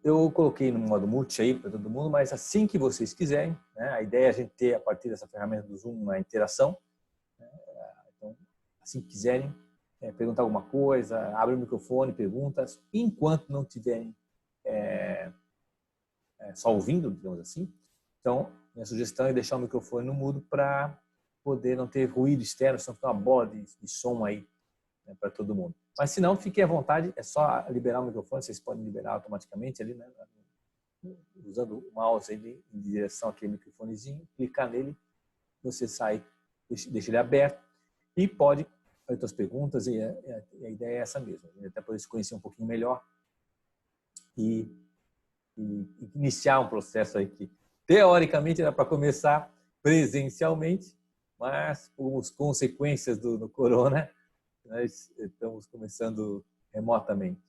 eu coloquei no modo multi aí para todo mundo, mas assim que vocês quiserem, né? A ideia é a gente ter, a partir dessa ferramenta do Zoom, uma interação. Né? Então, assim que quiserem perguntar alguma coisa, abre o microfone, perguntas. Enquanto não tiverem só ouvindo, digamos assim. Então, minha sugestão é deixar o microfone no mudo para poder não ter ruído externo, senão fica uma bola de som aí, né, para todo mundo. Mas se não, fiquem à vontade, é só liberar o microfone, vocês podem liberar automaticamente ali, né, usando o mouse aí em direção àquele microfonezinho, clicar nele, você sai, deixa ele aberto e pode fazer suas perguntas, e a ideia é essa mesmo, até poder se conhecer um pouquinho melhor e iniciar um processo aí que teoricamente era para começar presencialmente, mas por consequências do corona, nós estamos começando remotamente.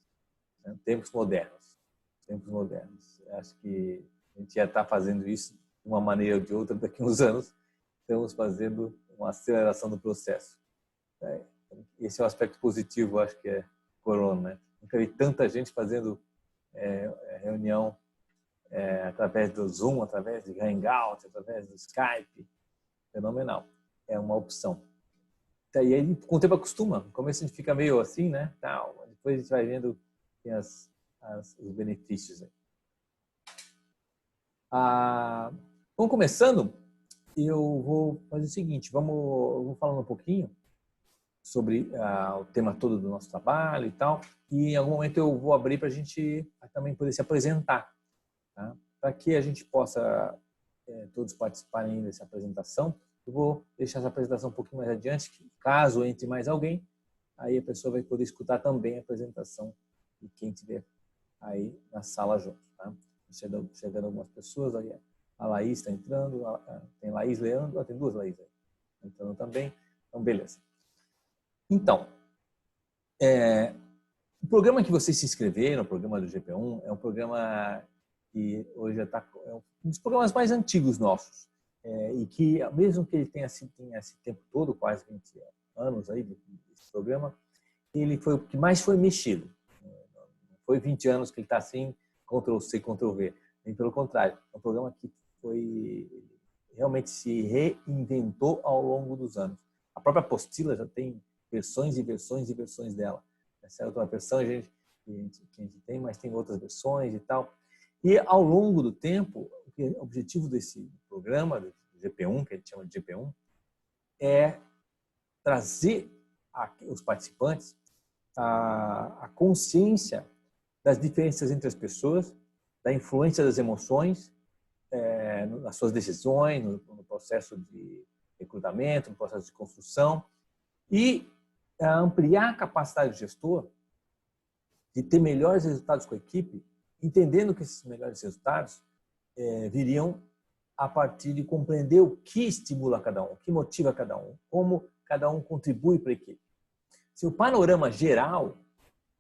Né? Tempos modernos. Acho que a gente já está fazendo isso de uma maneira ou de outra daqui a uns anos. Estamos fazendo uma aceleração do processo. Esse é o aspecto positivo, acho que é corona. Né? Nunca vi tanta gente fazendo reunião através do Zoom, através de Hangout, através do Skype. Fenomenal. É uma opção. E aí, com o tempo, acostuma. No começo a gente fica meio assim, né? Depois a gente vai vendo tem os benefícios. Aí. Vamos começando. Eu vou fazer o seguinte, eu vou falando um pouquinho sobre o tema todo do nosso trabalho e tal. E em algum momento eu vou abrir para a gente também poder se apresentar. Tá? Para que a gente possa todos participarem dessa apresentação, eu vou deixar essa apresentação um pouquinho mais adiante, caso entre mais alguém, aí a pessoa vai poder escutar também a apresentação de quem estiver aí na sala junto. Tá? Chegando algumas pessoas, aí a Laís está entrando, tem Laís Leandro, tem duas Laís aí entrando também, então beleza. Então, o programa que vocês se inscreveram, o programa do GP1, é um programa que hoje é um dos programas mais antigos nossos. E que, mesmo que ele tenha esse tempo todo, quase 20 anos aí desse programa, ele foi o que mais foi mexido. Não foi 20 anos que ele está assim, Ctrl+C, Ctrl+V. Nem pelo contrário, é um programa que realmente se reinventou ao longo dos anos. A própria apostila já tem versões e versões e versões dela. Essa é outra versão que a gente tem, mas tem outras versões e tal. E ao longo do tempo, o objetivo desse programa, do GP1, que a gente chama de GP1, é trazer os participantes a consciência das diferenças entre as pessoas, da influência das emoções nas suas decisões, no processo de recrutamento, no processo de construção, e ampliar a capacidade do gestor de ter melhores resultados com a equipe, entendendo que esses melhores resultados viriam a partir de compreender o que estimula cada um, o que motiva cada um, como cada um contribui para a equipe. Se o panorama geral,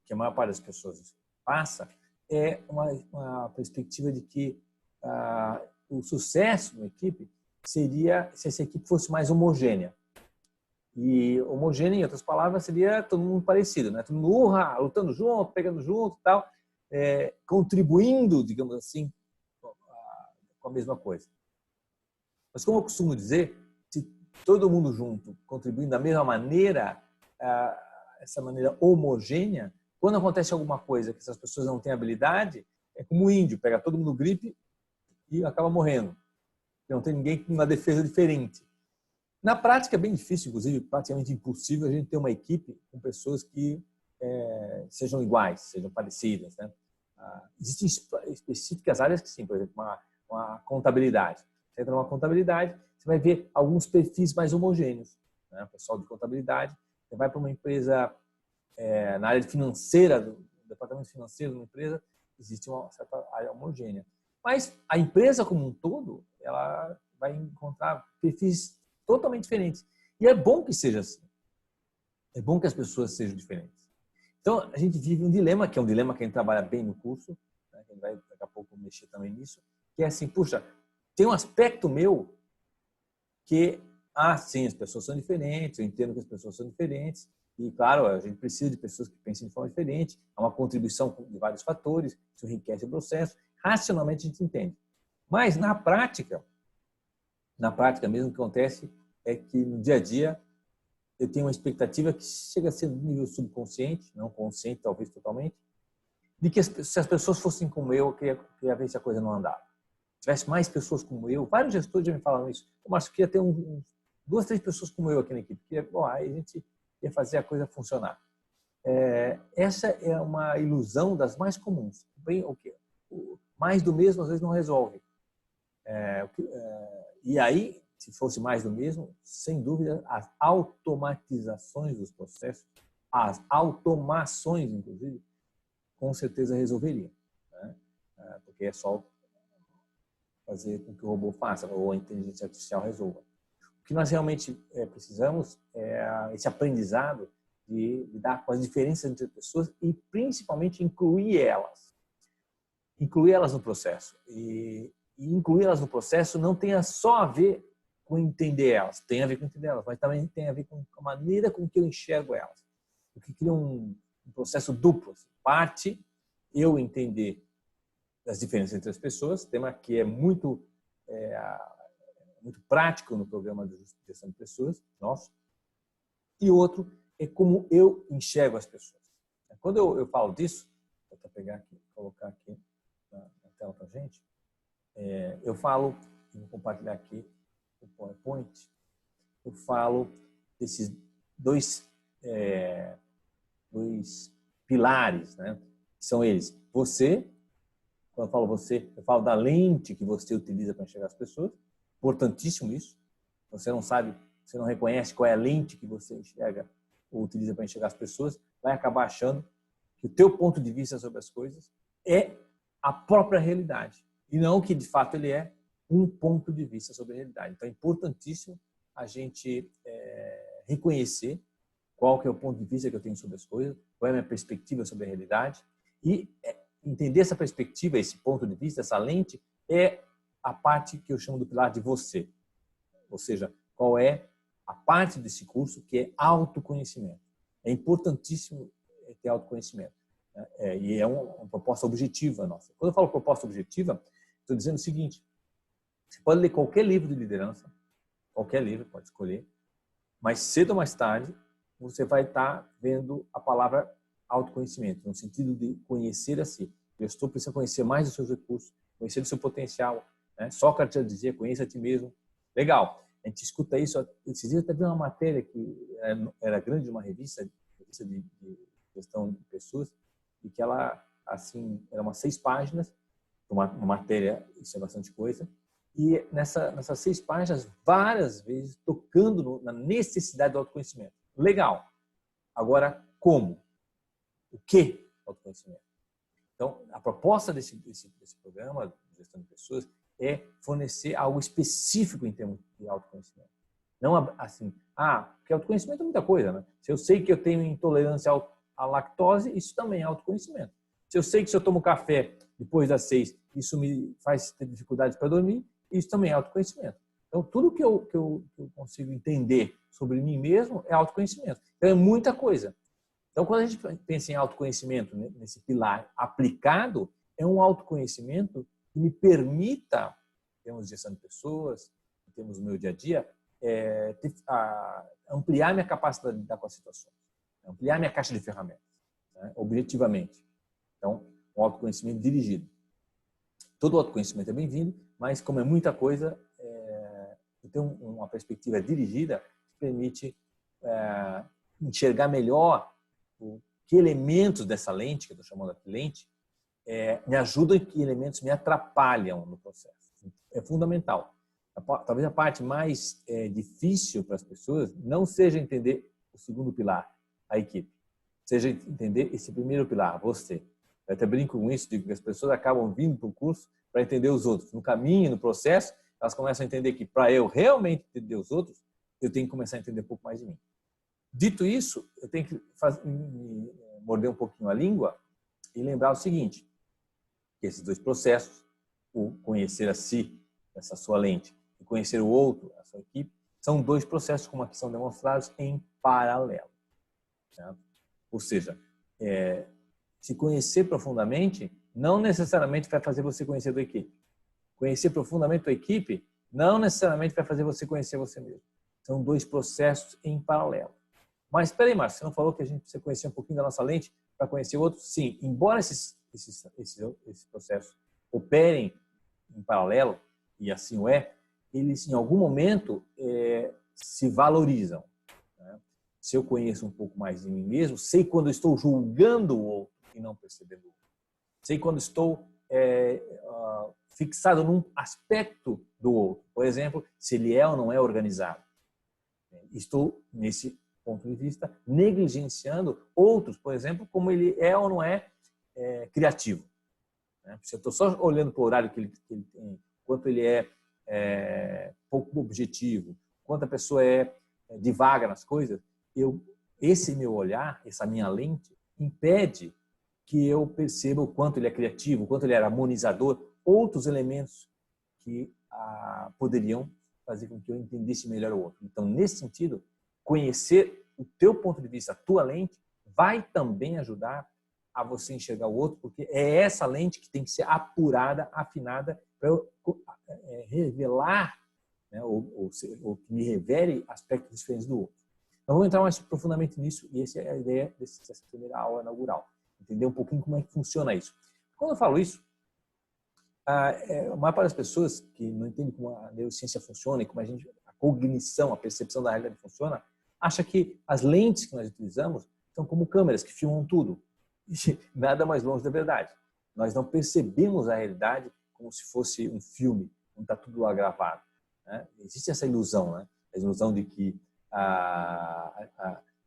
que a maior parte das pessoas passa, é uma perspectiva de que o sucesso da equipe seria se essa equipe fosse mais homogênea. E homogênea, em outras palavras, seria todo mundo parecido, né? Todo mundo lutando junto, pegando junto e tal, contribuindo, digamos assim, com a mesma coisa. Mas como eu costumo dizer, se todo mundo junto contribuindo da mesma maneira, essa maneira homogênea, quando acontece alguma coisa que essas pessoas não têm habilidade, é como o índio, pega todo mundo gripe e acaba morrendo. Não tem ninguém com uma defesa diferente. Na prática é bem difícil, inclusive praticamente impossível a gente ter uma equipe com pessoas que sejam iguais, sejam parecidas, né? Existem específicas áreas que sim, por exemplo, uma contabilidade. Você entra numa contabilidade, você vai ver alguns perfis mais homogêneos. Né? O pessoal de contabilidade, você vai para uma empresa na área financeira, do departamento financeiro de uma empresa, existe uma certa área homogênea. Mas a empresa como um todo, ela vai encontrar perfis totalmente diferentes. E é bom que seja assim. É bom que as pessoas sejam diferentes. Então, a gente vive um dilema, que é um dilema que a gente trabalha bem no curso, né? A gente vai daqui a pouco mexer também nisso, que é assim, puxa, tem um aspecto meu que, sim, as pessoas são diferentes, eu entendo que as pessoas são diferentes, E, claro, a gente precisa de pessoas que pensem de forma diferente, há uma contribuição de vários fatores, isso enriquece o processo, racionalmente a gente entende. Mas, na prática mesmo, o que acontece é que no dia a dia eu tenho uma expectativa que chega a ser do nível subconsciente, não consciente, talvez totalmente, de que se as pessoas fossem como eu queria ver se a coisa não andava. Se tivesse mais pessoas como eu, vários gestores já me falaram isso. Mas eu queria ter duas, três pessoas como eu aqui na equipe. Bom, aí a gente ia fazer a coisa funcionar. Essa é uma ilusão das mais comuns. Mais do mesmo às vezes não resolve. E aí, se fosse mais do mesmo, sem dúvida, as automatizações dos processos, as automações, inclusive, com certeza resolveriam, né? Porque é só fazer com que o robô faça ou a inteligência artificial resolva. O que nós realmente precisamos é esse aprendizado de lidar com as diferenças entre pessoas e, principalmente, incluir elas no processo. E incluí-las no processo não tem só a ver com entender elas, tem a ver com entender elas, mas também tem a ver com a maneira com que eu enxergo elas. O que cria um processo duplo. Parte eu entender as diferenças entre as pessoas, tema que é muito prático no programa de gestão de pessoas, nosso, e outro é como eu enxergo as pessoas. Quando eu falo disso, vou até pegar aqui, colocar aqui na tela para a gente, eu falo, vou compartilhar aqui o PowerPoint, eu falo desses dois pilares, né? São eles. Você, quando eu falo você, eu falo da lente que você utiliza para enxergar as pessoas. Importantíssimo isso. Você não sabe, você não reconhece qual é a lente que você enxerga ou utiliza para enxergar as pessoas, vai acabar achando que o teu ponto de vista sobre as coisas é a própria realidade e não que de fato ele é um ponto de vista sobre a realidade. Então é importantíssimo a gente reconhecer qual que é o ponto de vista que eu tenho sobre as coisas, qual é a minha perspectiva sobre a realidade e entender essa perspectiva, esse ponto de vista, essa lente é a parte que eu chamo do pilar de você. Ou seja, qual é a parte desse curso que é autoconhecimento. É importantíssimo ter autoconhecimento. E é uma proposta objetiva nossa. Quando eu falo proposta objetiva, estou dizendo o seguinte, você pode ler qualquer livro de liderança, qualquer livro, pode escolher, mas cedo ou mais tarde você vai estar vendo a palavra autoconhecimento, no sentido de conhecer a si. O gestor precisa conhecer mais dos seus recursos, conhecer do seu potencial. Né? Sócrates já dizia, conheça a ti mesmo. Legal, a gente escuta isso. Esses dias até vi uma matéria que era grande, uma revista de gestão de pessoas, e que ela, assim, era umas 6 páginas, uma matéria, isso é bastante coisa, e nessas 6 páginas, várias vezes, tocando na necessidade do autoconhecimento. Legal. Agora, como? O que autoconhecimento? Então, a proposta desse programa de gestão de pessoas é fornecer algo específico em termos de autoconhecimento. Não assim, porque autoconhecimento é muita coisa, né? Se eu sei que eu tenho intolerância à lactose, isso também é autoconhecimento. Se eu sei que se eu tomo café depois das 6, isso me faz ter dificuldades para dormir, isso também é autoconhecimento. Então, tudo que eu consigo entender sobre mim mesmo é autoconhecimento. Então, é muita coisa. Então, quando a gente pensa em autoconhecimento, né, nesse pilar aplicado, é um autoconhecimento que me permita, em termos de gestão de pessoas, em termos do meu dia a dia, ampliar minha capacidade de lidar com as situações, ampliar minha caixa de ferramentas, né, objetivamente. Então, um autoconhecimento dirigido. Todo autoconhecimento é bem-vindo, mas como é muita coisa, ter uma perspectiva dirigida permite enxergar melhor que elementos dessa lente, que eu estou chamando de lente, me ajudam e que elementos me atrapalham no processo. É fundamental. Talvez a parte mais difícil para as pessoas não seja entender o segundo pilar, a equipe. Seja entender esse primeiro pilar, você. Eu até brinco com isso, digo que as pessoas acabam vindo para o curso para entender os outros. No caminho, no processo, elas começam a entender que para eu realmente entender os outros, eu tenho que começar a entender um pouco mais de mim. Dito isso, eu tenho que morder um pouquinho a língua e lembrar o seguinte, que esses dois processos, o conhecer a si, essa sua lente, e conhecer o outro, a sua equipe, são dois processos, como aqui são demonstrados, em paralelo. Certo? Ou seja, se conhecer profundamente não necessariamente vai fazer você conhecer a tua equipe. Conhecer profundamente a tua equipe não necessariamente vai fazer você conhecer você mesmo. São dois processos em paralelo. Mas espera aí, Márcio, você não falou que a gente precisa conhecer um pouquinho da nossa lente para conhecer o outro? Sim, embora esses processos operem em paralelo, e assim o é, eles em algum momento se valorizam. Né? Se eu conheço um pouco mais de mim mesmo, sei quando eu estou julgando o outro e não percebendo o outro. Sei quando estou fixado num aspecto do outro. Por exemplo, se ele é ou não é organizado. Estou, nesse ponto de vista, negligenciando outros, por exemplo, como ele é ou não é, criativo. Se eu estou só olhando para o horário que ele tem, quanto ele é pouco objetivo, quanto a pessoa é devagar nas coisas, esse meu olhar, essa minha lente, impede que eu perceba o quanto ele é criativo, o quanto ele é harmonizador, outros elementos que poderiam fazer com que eu entendesse melhor o outro. Então, nesse sentido, conhecer o teu ponto de vista, a tua lente, vai também ajudar a você enxergar o outro, porque é essa lente que tem que ser apurada, afinada, para eu revelar, né, ou que me revele aspectos diferentes do outro. Então, vamos entrar mais profundamente nisso, e essa é a ideia dessa primeira aula inaugural. Entender um pouquinho como é que funciona isso. Quando eu falo isso, a maior parte das pessoas que não entendem como a neurociência funciona e como a cognição, a percepção da realidade funciona, acha que as lentes que nós utilizamos são como câmeras que filmam tudo. E nada mais longe da verdade. Nós não percebemos a realidade como se fosse um filme, onde está tudo lá gravado. Né? Existe essa ilusão, né? A ilusão de que a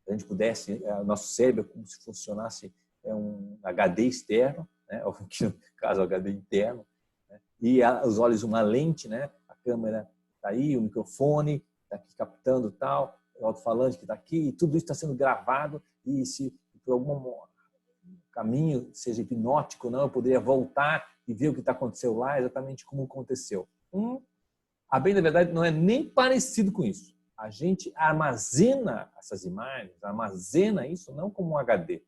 gente pudesse, o nosso cérebro como se funcionasse um HD externo, né? Ou que no caso, HD interno, né? E os olhos uma lente, né? A câmera está aí, o microfone está aqui captando tal, o alto-falante que está aqui, e tudo isso está sendo gravado, e se por algum caminho, seja hipnótico ou não, eu poderia voltar e ver o que aconteceu lá, exatamente como aconteceu. A bem da verdade, não é nem parecido com isso. A gente armazena essas imagens, armazena isso não como um HD.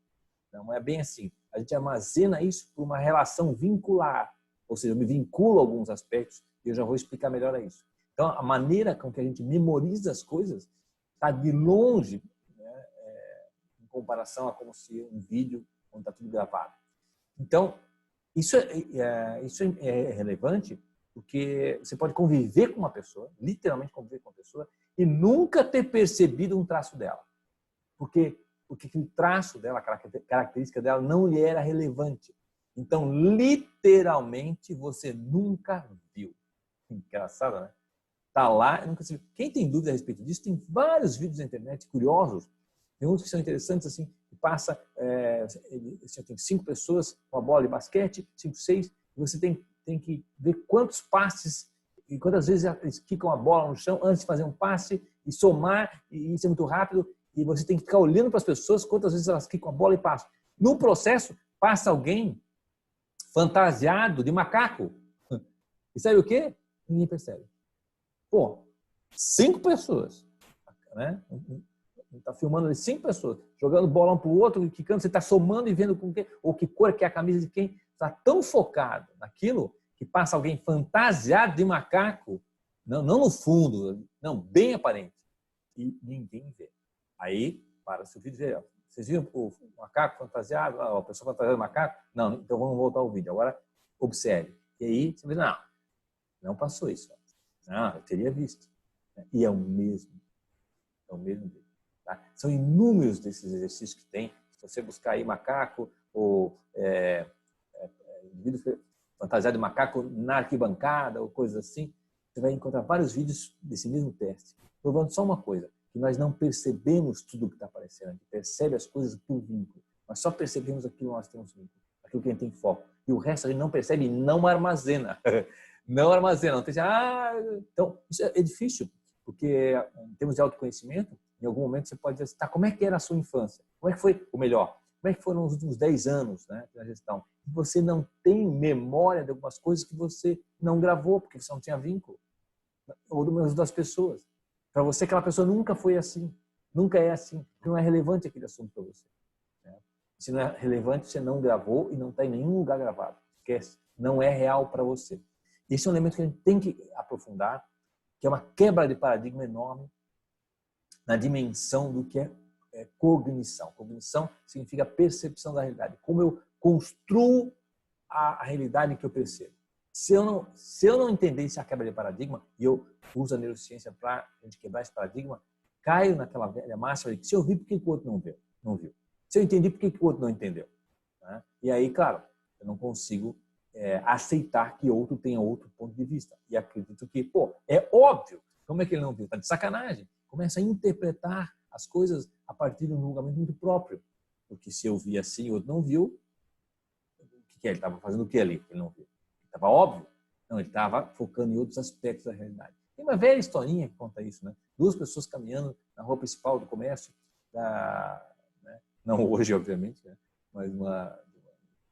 Não é bem assim. A gente armazena isso por uma relação vincular. Ou seja, eu me vinculo a alguns aspectos e eu já vou explicar melhor isso. Então, a maneira com que a gente memoriza as coisas está de longe, né, em comparação a como se um vídeo onde está tudo gravado. Então, isso é relevante porque você pode conviver com uma pessoa, literalmente conviver com uma pessoa, e nunca ter percebido um traço dela. Porque aquele traço dela, a característica dela não lhe era relevante. Então, literalmente, você nunca viu. Engraçado, né? Está lá, nunca se viu. Quem tem dúvida a respeito disso, tem vários vídeos na internet curiosos. Tem uns que são interessantes, assim, que passa, tem 5 pessoas com a bola de basquete, 5, 6, e você tem que ver quantos passes e quantas vezes eles quicam a bola no chão antes de fazer um passe e somar, e isso é muito rápido, e você tem que ficar olhando para as pessoas quantas vezes elas quicam a bola e passam. No processo, passa alguém fantasiado de macaco. E sabe o quê? Ninguém percebe. Pô, 5 pessoas, né? Está filmando ali 5 pessoas, jogando bola um para o outro, quicando, você está somando e vendo com quem, ou que cor que é a camisa de quem. Está tão focado naquilo que passa alguém fantasiado de macaco, não no fundo, não, bem aparente, e ninguém vê. Aí, para o vídeo, vê, vocês viram o macaco fantasiado, a pessoa fantasiada de macaco? Não, então vamos voltar ao vídeo. Agora, observe. E aí, você vê, não passou isso. Não, eu teria visto. E é o mesmo. É o mesmo. Tá? São inúmeros desses exercícios que tem. Se você buscar aí macaco ou indivíduo fantasiado de macaco na arquibancada ou coisas assim, você vai encontrar vários vídeos desse mesmo teste, provando só uma coisa, que nós não percebemos tudo o que está aparecendo, a gente percebe as coisas por vínculo, nós só percebemos aquilo que nós temos vínculo, aquilo que a gente tem foco, e o resto a gente não percebe e não armazena. Não armazena, não tem então, isso é difícil, porque em termos de autoconhecimento, em algum momento você pode dizer, tá, como é que era a sua infância? Como é que foi, ou melhor, como é que foram os últimos 10 anos, né, na gestão? Você não tem memória de algumas coisas que você não gravou, porque você não tinha vínculo. Ou do menos das pessoas. Para você, aquela pessoa nunca foi assim. Nunca é assim, porque não é relevante aquele assunto para você. Né? Se não é relevante, você não gravou e não está em nenhum lugar gravado. Esquece, não é real para você. Esse é um elemento que a gente tem que aprofundar, que é uma quebra de paradigma enorme na dimensão do que é cognição. Cognição significa percepção da realidade. Como eu construo a realidade que eu percebo. Se eu não entender essa quebra de paradigma, e eu uso a neurociência para a gente quebrar esse paradigma, caio naquela velha máxima de que se eu vi, por que o outro não viu? Se eu entendi, por que o outro não entendeu? Né? E aí, claro, eu não consigo aceitar que outro tenha outro ponto de vista. E acredito que, pô, é óbvio. Como é que ele não viu? Está de sacanagem. Começa a interpretar as coisas a partir de um julgamento muito próprio. Porque se eu vi assim e o outro não viu, o que é? Ele estava fazendo o que ali? Ele não viu. Estava óbvio? Não, ele estava focando em outros aspectos da realidade. Tem uma velha historinha que conta isso, né? Duas pessoas caminhando na rua principal do comércio, né? Não hoje, obviamente, né? Mas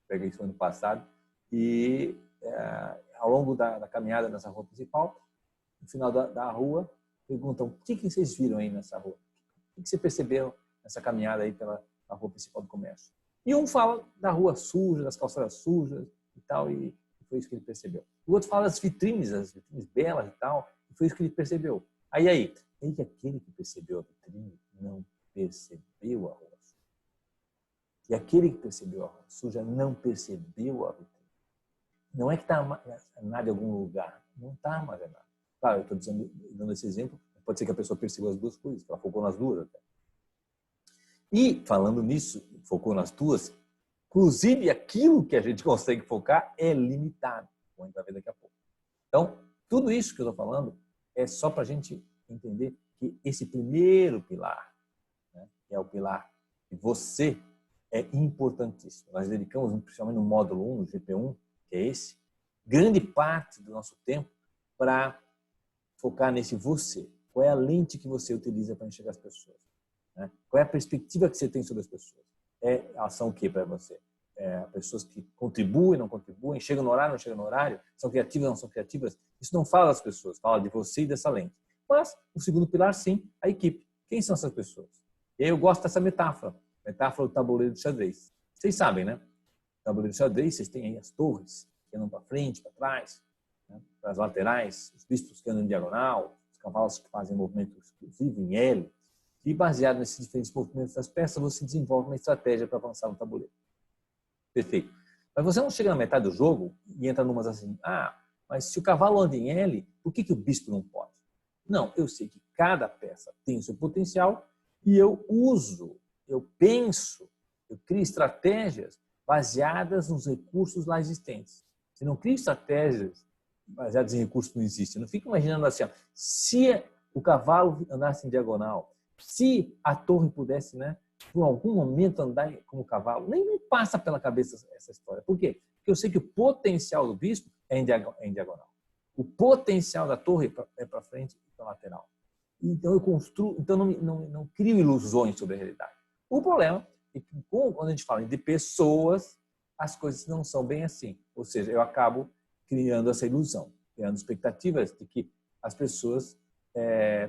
pega isso ano passado, e ao longo da caminhada nessa rua principal, no final da rua, perguntam: o que vocês viram aí nessa rua? O que vocês perceberam nessa caminhada aí pela rua principal do comércio? E um fala da rua suja, das calçadas sujas e tal, e foi isso que ele percebeu. O outro fala das vitrines, as vitrines belas e tal, e foi isso que ele percebeu. Aí, que aquele que percebeu a vitrine não percebeu a rua suja. E aquele que percebeu a rua suja não percebeu a vitrine. Não é que está armazenado em algum lugar, não está armazenado. Claro, eu estou dando esse exemplo, pode ser que a pessoa percebeu as duas coisas, que ela focou nas duas até. E, falando nisso, focou nas duas, inclusive aquilo que a gente consegue focar é limitado, como a gente vai ver daqui a pouco. Então, tudo isso que eu estou falando é só para a gente entender que esse primeiro pilar, né, que é o pilar de você, é importantíssimo. Nós dedicamos, principalmente no módulo 1, no GP1, que é esse, grande parte do nosso tempo para focar nesse você. Qual é a lente que você utiliza para enxergar as pessoas? Né? Qual é a perspectiva que você tem sobre as pessoas? Elas são o que para você? Pessoas que contribuem, não contribuem, chegam no horário, não chegam no horário, são criativas, não são criativas? Isso não fala das pessoas, fala de você e dessa lente. Mas, o segundo pilar, sim, a equipe. Quem são essas pessoas? E aí eu gosto dessa metáfora do tabuleiro de xadrez. Vocês sabem, né? O tabuleiro de xadrez, vocês têm aí as torres, que andam para frente, para trás, né? Para as laterais, os bispos que andam em diagonal, os cavalos que fazem movimento exclusivo em L. E baseado nesses diferentes movimentos das peças, você desenvolve uma estratégia para avançar no tabuleiro. Perfeito. Mas você não chega na metade do jogo e entra numas assim: mas se o cavalo anda em L, por que o bispo não pode? Não, eu sei que cada peça tem o seu potencial e eu penso, eu crio estratégias baseadas nos recursos lá existentes. Se não crio estratégias baseadas em recursos que não existem, não fico imaginando assim: se o cavalo andasse em diagonal, se a torre pudesse, né, por algum momento andar como cavalo, nem me passa pela cabeça essa história. Por quê? Porque eu sei que o potencial do bispo é em diagonal. O potencial da torre é para frente e para lateral. Então eu construo, então não crio ilusões sobre a realidade. O problema é que quando a gente fala de pessoas, as coisas não são bem assim. Ou seja, eu acabo criando essa ilusão, criando expectativas de que as pessoas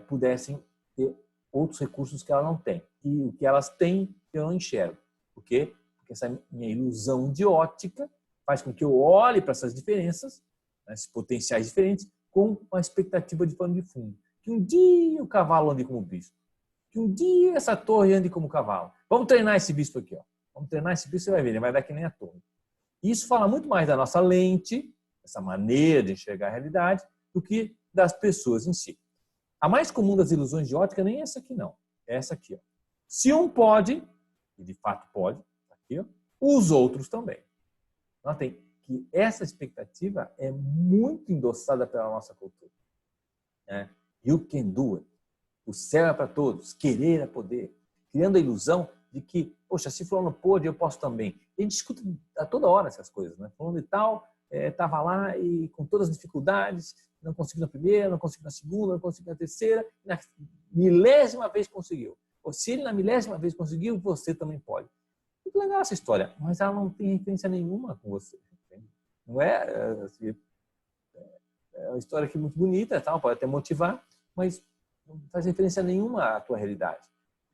pudessem ter outros recursos que ela não tem. E o que elas têm, eu não enxergo. Por quê? Porque essa minha ilusão de ótica faz com que eu olhe para essas diferenças, esses potenciais diferentes, com uma expectativa de pano de fundo. Que um dia o cavalo ande como bispo. Que um dia essa torre ande como cavalo. Vamos treinar esse bispo aqui. Ó. Vamos treinar esse bispo, você vai ver, ele vai dar que nem a torre. Isso fala muito mais da nossa lente, essa maneira de enxergar a realidade, do que das pessoas em si. A mais comum das ilusões de ótica nem é essa aqui, não. É essa aqui. Ó. Se um pode, e de fato pode, aqui, ó, os outros também. Notem que essa expectativa é muito endossada pela nossa cultura. You can do it. O céu é para todos. Querer é poder. Criando a ilusão de que, poxa, se fulano pôde, eu posso também. E a gente escuta a toda hora essas coisas, né? Fulano e tal, estava lá e com todas as dificuldades, não conseguiu na primeira, não conseguiu na segunda, não conseguiu na terceira, na milésima vez conseguiu. Ou se ele na milésima vez conseguiu, você também pode. Muito legal essa história, mas ela não tem referência nenhuma com você. Entende? Não é, assim, é uma história que é muito bonita, tal, pode até motivar, mas não faz referência nenhuma à tua realidade.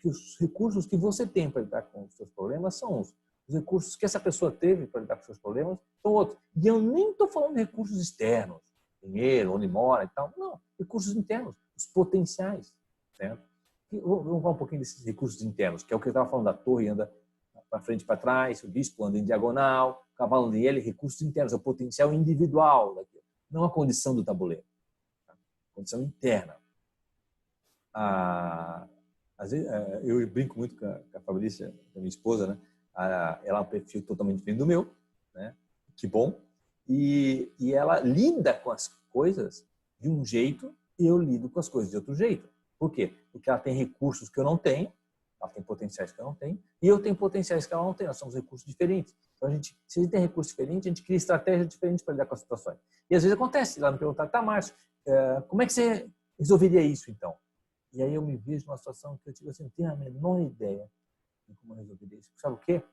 que os recursos que você tem para lidar com os seus problemas são uns. Os recursos que essa pessoa teve para lidar com os seus problemas são outros. E eu nem estou falando de recursos externos, dinheiro, onde mora e tal. Não, recursos internos, os potenciais. Certo? Vamos falar um pouquinho desses recursos internos, que é o que eu estava falando da torre, anda para frente e para trás, o bispo anda em diagonal, o cavalo de L, recursos internos, é o potencial individual daquilo, não a condição do tabuleiro. Tá? Condição interna. Às vezes, eu brinco muito com a Fabrícia, a minha esposa, né? Ela é um perfil totalmente diferente do meu, né? Que bom. E ela lida com as coisas de um jeito e eu lido com as coisas de outro jeito. Por quê? Porque ela tem recursos que eu não tenho, ela tem potenciais que eu não tenho, e eu tenho potenciais que ela não tem. Nós somos recursos diferentes. Então, se a gente tem recursos diferentes, a gente cria estratégias diferentes para lidar com as situações. E às vezes acontece, ela me perguntar, tá, Márcio, como é que você resolveria isso, então? E aí eu me vejo numa situação que eu digo assim, não tenho a menor ideia de como eu resolveria isso. Sabe o quê?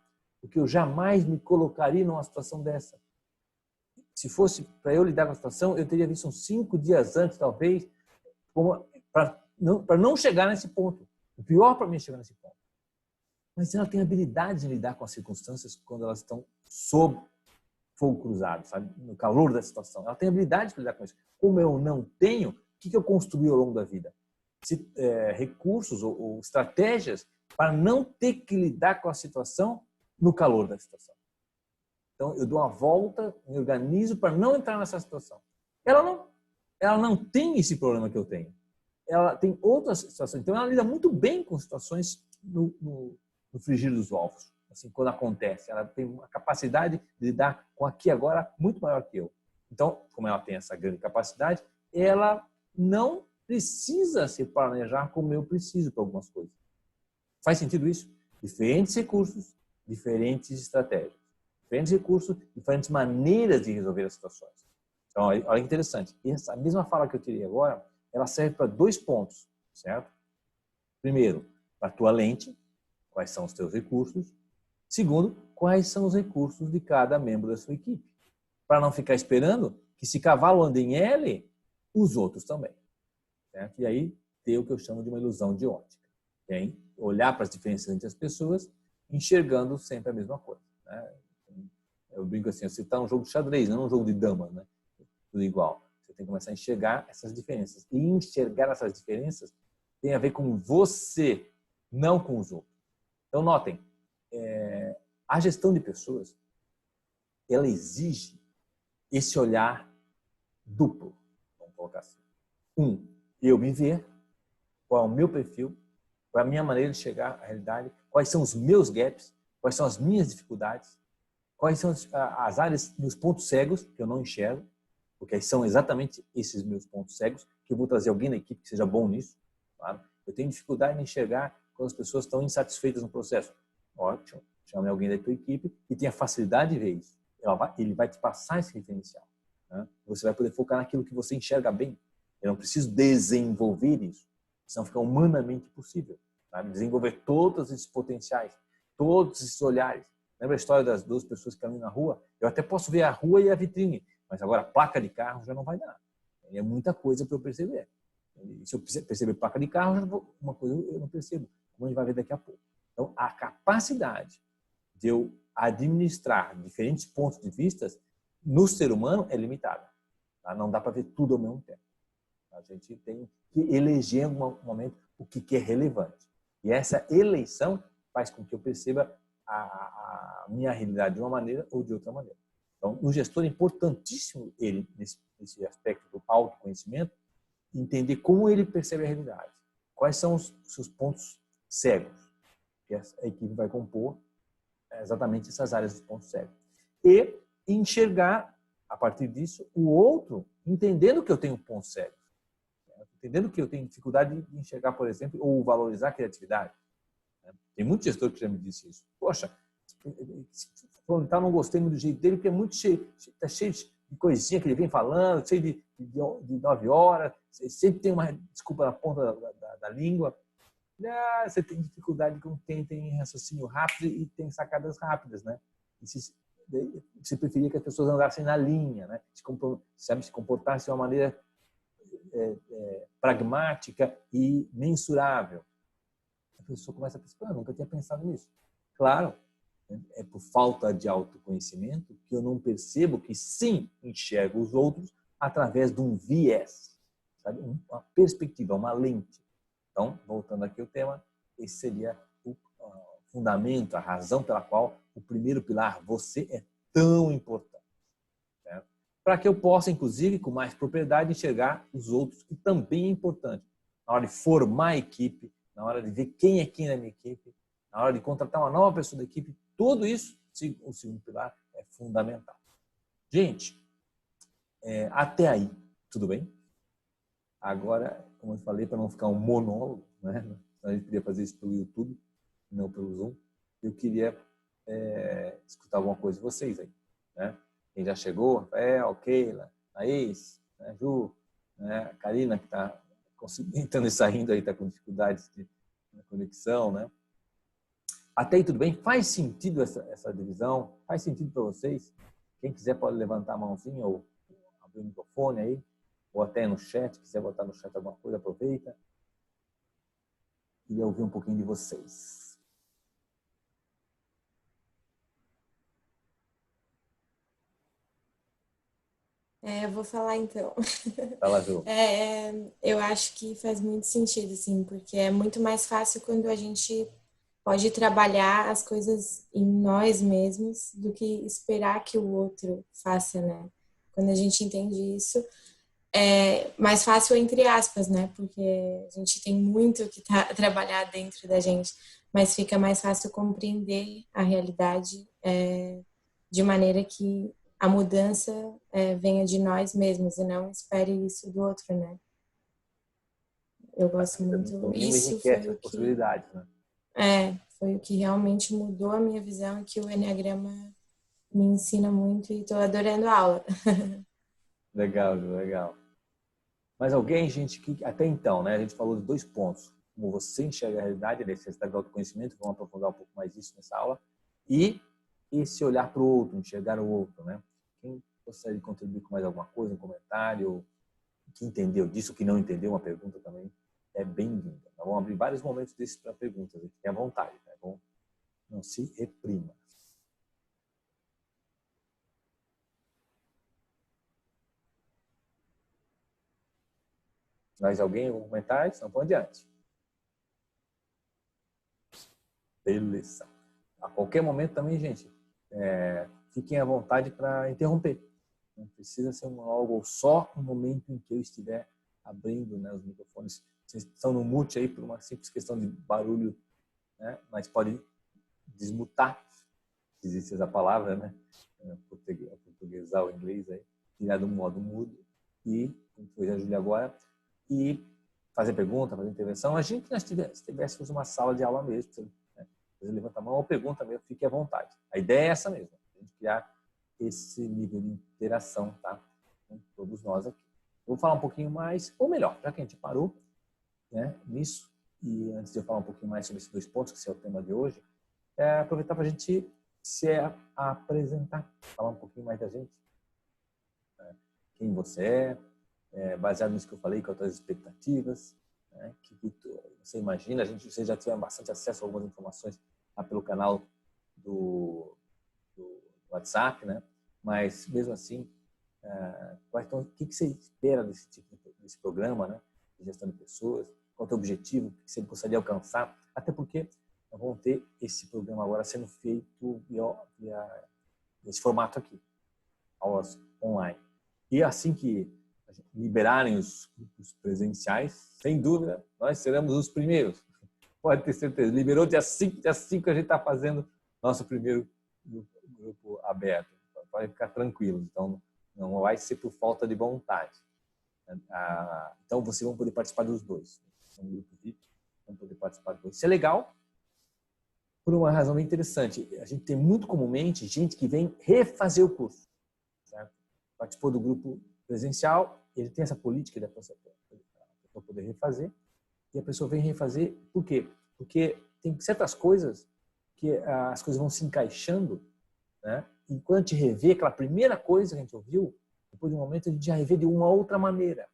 Porque eu jamais me colocaria numa situação dessa. Se fosse para eu lidar com a situação, eu teria visto uns 5 dias antes, talvez, para não chegar nesse ponto. O pior para mim é chegar nesse ponto. Mas ela tem habilidade de lidar com as circunstâncias quando elas estão sob fogo cruzado, sabe? No calor da situação. Ela tem habilidade de lidar com isso. Como eu não tenho, o que eu construí ao longo da vida? Recursos ou estratégias para não ter que lidar com a situação no calor da situação. Então, eu dou uma volta, me organizo para não entrar nessa situação. Ela não tem esse problema que eu tenho. Ela tem outras situações. Então, ela lida muito bem com situações no frigir dos ovos. Assim, quando acontece, ela tem uma capacidade de lidar com aqui e agora muito maior que eu. Então, como ela tem essa grande capacidade, ela não precisa se planejar como eu preciso para algumas coisas. Faz sentido isso? Diferentes recursos, diferentes estratégias. Diferentes recursos, diferentes maneiras de resolver as situações. Então, olha que interessante. Essa mesma fala que eu tirei agora, ela serve para 2 pontos, certo? Primeiro, para a tua lente, quais são os teus recursos. Segundo, quais são os recursos de cada membro da sua equipe. Para não ficar esperando que se cavalo anda em L, os outros também. Certo? E aí, ter o que eu chamo de uma ilusão de ótica. Tem olhar para as diferenças entre as pessoas, enxergando sempre a mesma coisa. Né? Eu brinco assim, você está num jogo de xadrez, não num jogo de dama, né? Tudo igual. Você tem que começar a enxergar essas diferenças. E enxergar essas diferenças tem a ver com você, não com os outros. Então, notem, a gestão de pessoas, ela exige esse olhar duplo, vamos colocar assim. Eu me ver, qual é o meu perfil, qual é a minha maneira de chegar à realidade, quais são os meus gaps, quais são as minhas dificuldades, quais são as áreas, meus pontos cegos que eu não enxergo, porque são exatamente esses meus pontos cegos, que eu vou trazer alguém na equipe que seja bom nisso. Claro. Eu tenho dificuldade em enxergar quando as pessoas estão insatisfeitas no processo. Ótimo, chame alguém da tua equipe que tenha facilidade de ver isso. Ele vai te passar esse referencial. Né? Você vai poder focar naquilo que você enxerga bem. Eu não preciso desenvolver isso, senão fica humanamente possível. Sabe? Desenvolver todos esses potenciais, todos esses olhares. Lembra a história das 2 pessoas que caminham na rua? Eu até posso ver a rua e a vitrine, mas agora a placa de carro já não vai dar. É muita coisa para eu perceber. E se eu perceber placa de carro, uma coisa eu não percebo, como a gente vai ver daqui a pouco. Então, a capacidade de eu administrar diferentes pontos de vista no ser humano é limitada. Tá? Não dá para ver tudo ao mesmo tempo. A gente tem que eleger em algum momento o que é relevante. E essa eleição faz com que eu perceba a minha realidade de uma maneira ou de outra maneira. Então, o gestor é importantíssimo, ele, nesse aspecto do autoconhecimento, entender como ele percebe a realidade. Quais são os seus pontos cegos, que a equipe vai compor exatamente essas áreas dos pontos cegos. E enxergar, a partir disso, o outro, entendendo que eu tenho pontos cegos. Entendendo que eu tenho dificuldade de enxergar, por exemplo, ou valorizar a criatividade. Tem muito gestor que já me disse isso. Poxa, então não gostei muito do jeito dele, porque é muito cheio, está cheio de coisinha que ele vem falando, cheio de 9 horas, sempre tem uma desculpa na ponta da língua. Você tem dificuldade com quem tem raciocínio rápido e tem sacadas rápidas, né? Você preferia que as pessoas andassem na linha, né? Se comportassem de uma maneira pragmática e mensurável. a pessoa começa a pensar, eu nunca tinha pensado nisso. Claro, é por falta de autoconhecimento que eu não percebo que sim enxergo os outros através de um viés, sabe? Uma perspectiva, uma lente. Então, voltando aqui ao tema, esse seria o fundamento, a razão pela qual o primeiro pilar, você, é tão importante. Certo? Para que eu possa, inclusive, com mais propriedade, enxergar os outros, que também é importante. Na hora de formar a equipe, na hora de ver quem é quem na minha equipe, na hora de contratar uma nova pessoa da equipe, tudo isso, o segundo pilar, é fundamental. Gente, até aí, tudo bem? Agora, como eu falei, para não ficar um monólogo, né? A gente podia fazer isso pelo YouTube, não pelo Zoom. Eu queria escutar alguma coisa de vocês aí, né? Quem já chegou, Rafael, Keila, Thaís, né? Ju, né? Karina, que está entrando e saindo aí, está com dificuldades de conexão, né? Até aí tudo bem? Faz sentido essa divisão? Faz sentido para vocês? Quem quiser pode levantar a mãozinha ou abrir o microfone aí, ou até no chat, quiser botar no chat alguma coisa, aproveita. Queria ouvir um pouquinho de vocês. Eu vou falar então. Fala, Ju. Eu acho que faz muito sentido, assim, porque é muito mais fácil quando a gente pode trabalhar as coisas em nós mesmos do que esperar que o outro faça, né? Quando a gente entende isso, é mais fácil entre aspas, né? Porque a gente tem muito que trabalhar dentro da gente, mas fica mais fácil compreender a realidade de maneira que a mudança venha de nós mesmos e não espere isso do outro, né? Eu gosto No muito. mínimo Isso enriquece as possibilidades, né? foi o que realmente mudou a minha visão e que o Enneagrama me ensina muito e estou adorando a aula. Legal, Ju, legal. Mas alguém, gente, que até então, né, a gente falou de 2 pontos. Como você enxerga a realidade, a necessidade de autoconhecimento, vamos aprofundar um pouco mais isso nessa aula. E esse olhar para o outro, enxergar o outro, né? Quem gostaria de contribuir com mais alguma coisa, um comentário, que entendeu disso, que não entendeu, uma pergunta também é bem-vinda. Nós vamos abrir vários momentos desses para perguntas, fiquem à vontade, tá bom? Não se reprima. Mais alguém, algum comentário? Então, vamos adiante. Beleza. A qualquer momento também, gente, fiquem à vontade para interromper. Não precisa ser algo só no momento em que eu estiver abrindo, né, os microfones. Vocês estão no mute aí por uma simples questão de barulho, né, mas pode desmutar, se existe essa palavra, né? Portuguesar o inglês aí, tirar do modo mudo e, como fez a Júlia agora, e fazer pergunta, fazer intervenção. Imagina que nós tivéssemos uma sala de aula mesmo, né? Você levanta a mão ou pergunta mesmo, fique à vontade. A ideia é essa mesmo, a gente criar esse nível de interação, tá? Com todos nós aqui. Vou falar um pouquinho mais, ou melhor, já que a gente parou, né, nisso, e antes de eu falar um pouquinho mais sobre esses 2 pontos, que é o tema de hoje, aproveitar para a gente se apresentar, falar um pouquinho mais da gente, né? Quem você baseado nisso que eu falei, com as tuas expectativas, né? Que você imagina, você já tiver bastante acesso a algumas informações lá pelo canal do WhatsApp, né? Mas mesmo assim, o que você espera desse programa, né? De gestão de pessoas, qual é o teu objetivo, o que você gostaria de alcançar, até porque nós vamos ter esse programa agora sendo feito via esse formato aqui, aulas online. E assim que liberarem os grupos presenciais, sem dúvida, nós seremos os primeiros. Pode ter certeza. Liberou dia 5 a gente está fazendo nosso primeiro grupo aberto. Pode ficar tranquilo. Então, não vai ser por falta de vontade. Então, vocês vão poder participar dos 2. Um grupo VIP, vão poder participar dos 2. Isso é legal por uma razão bem interessante. A gente tem muito comumente gente que vem refazer o curso. Certo? Participou do grupo presencial, ele tem essa política da pessoa poder refazer, e a pessoa vem refazer, por quê? Porque tem certas coisas que as coisas vão se encaixando, né? E quando a gente revê aquela primeira coisa que a gente ouviu, depois de um momento a gente já revê de uma outra maneira.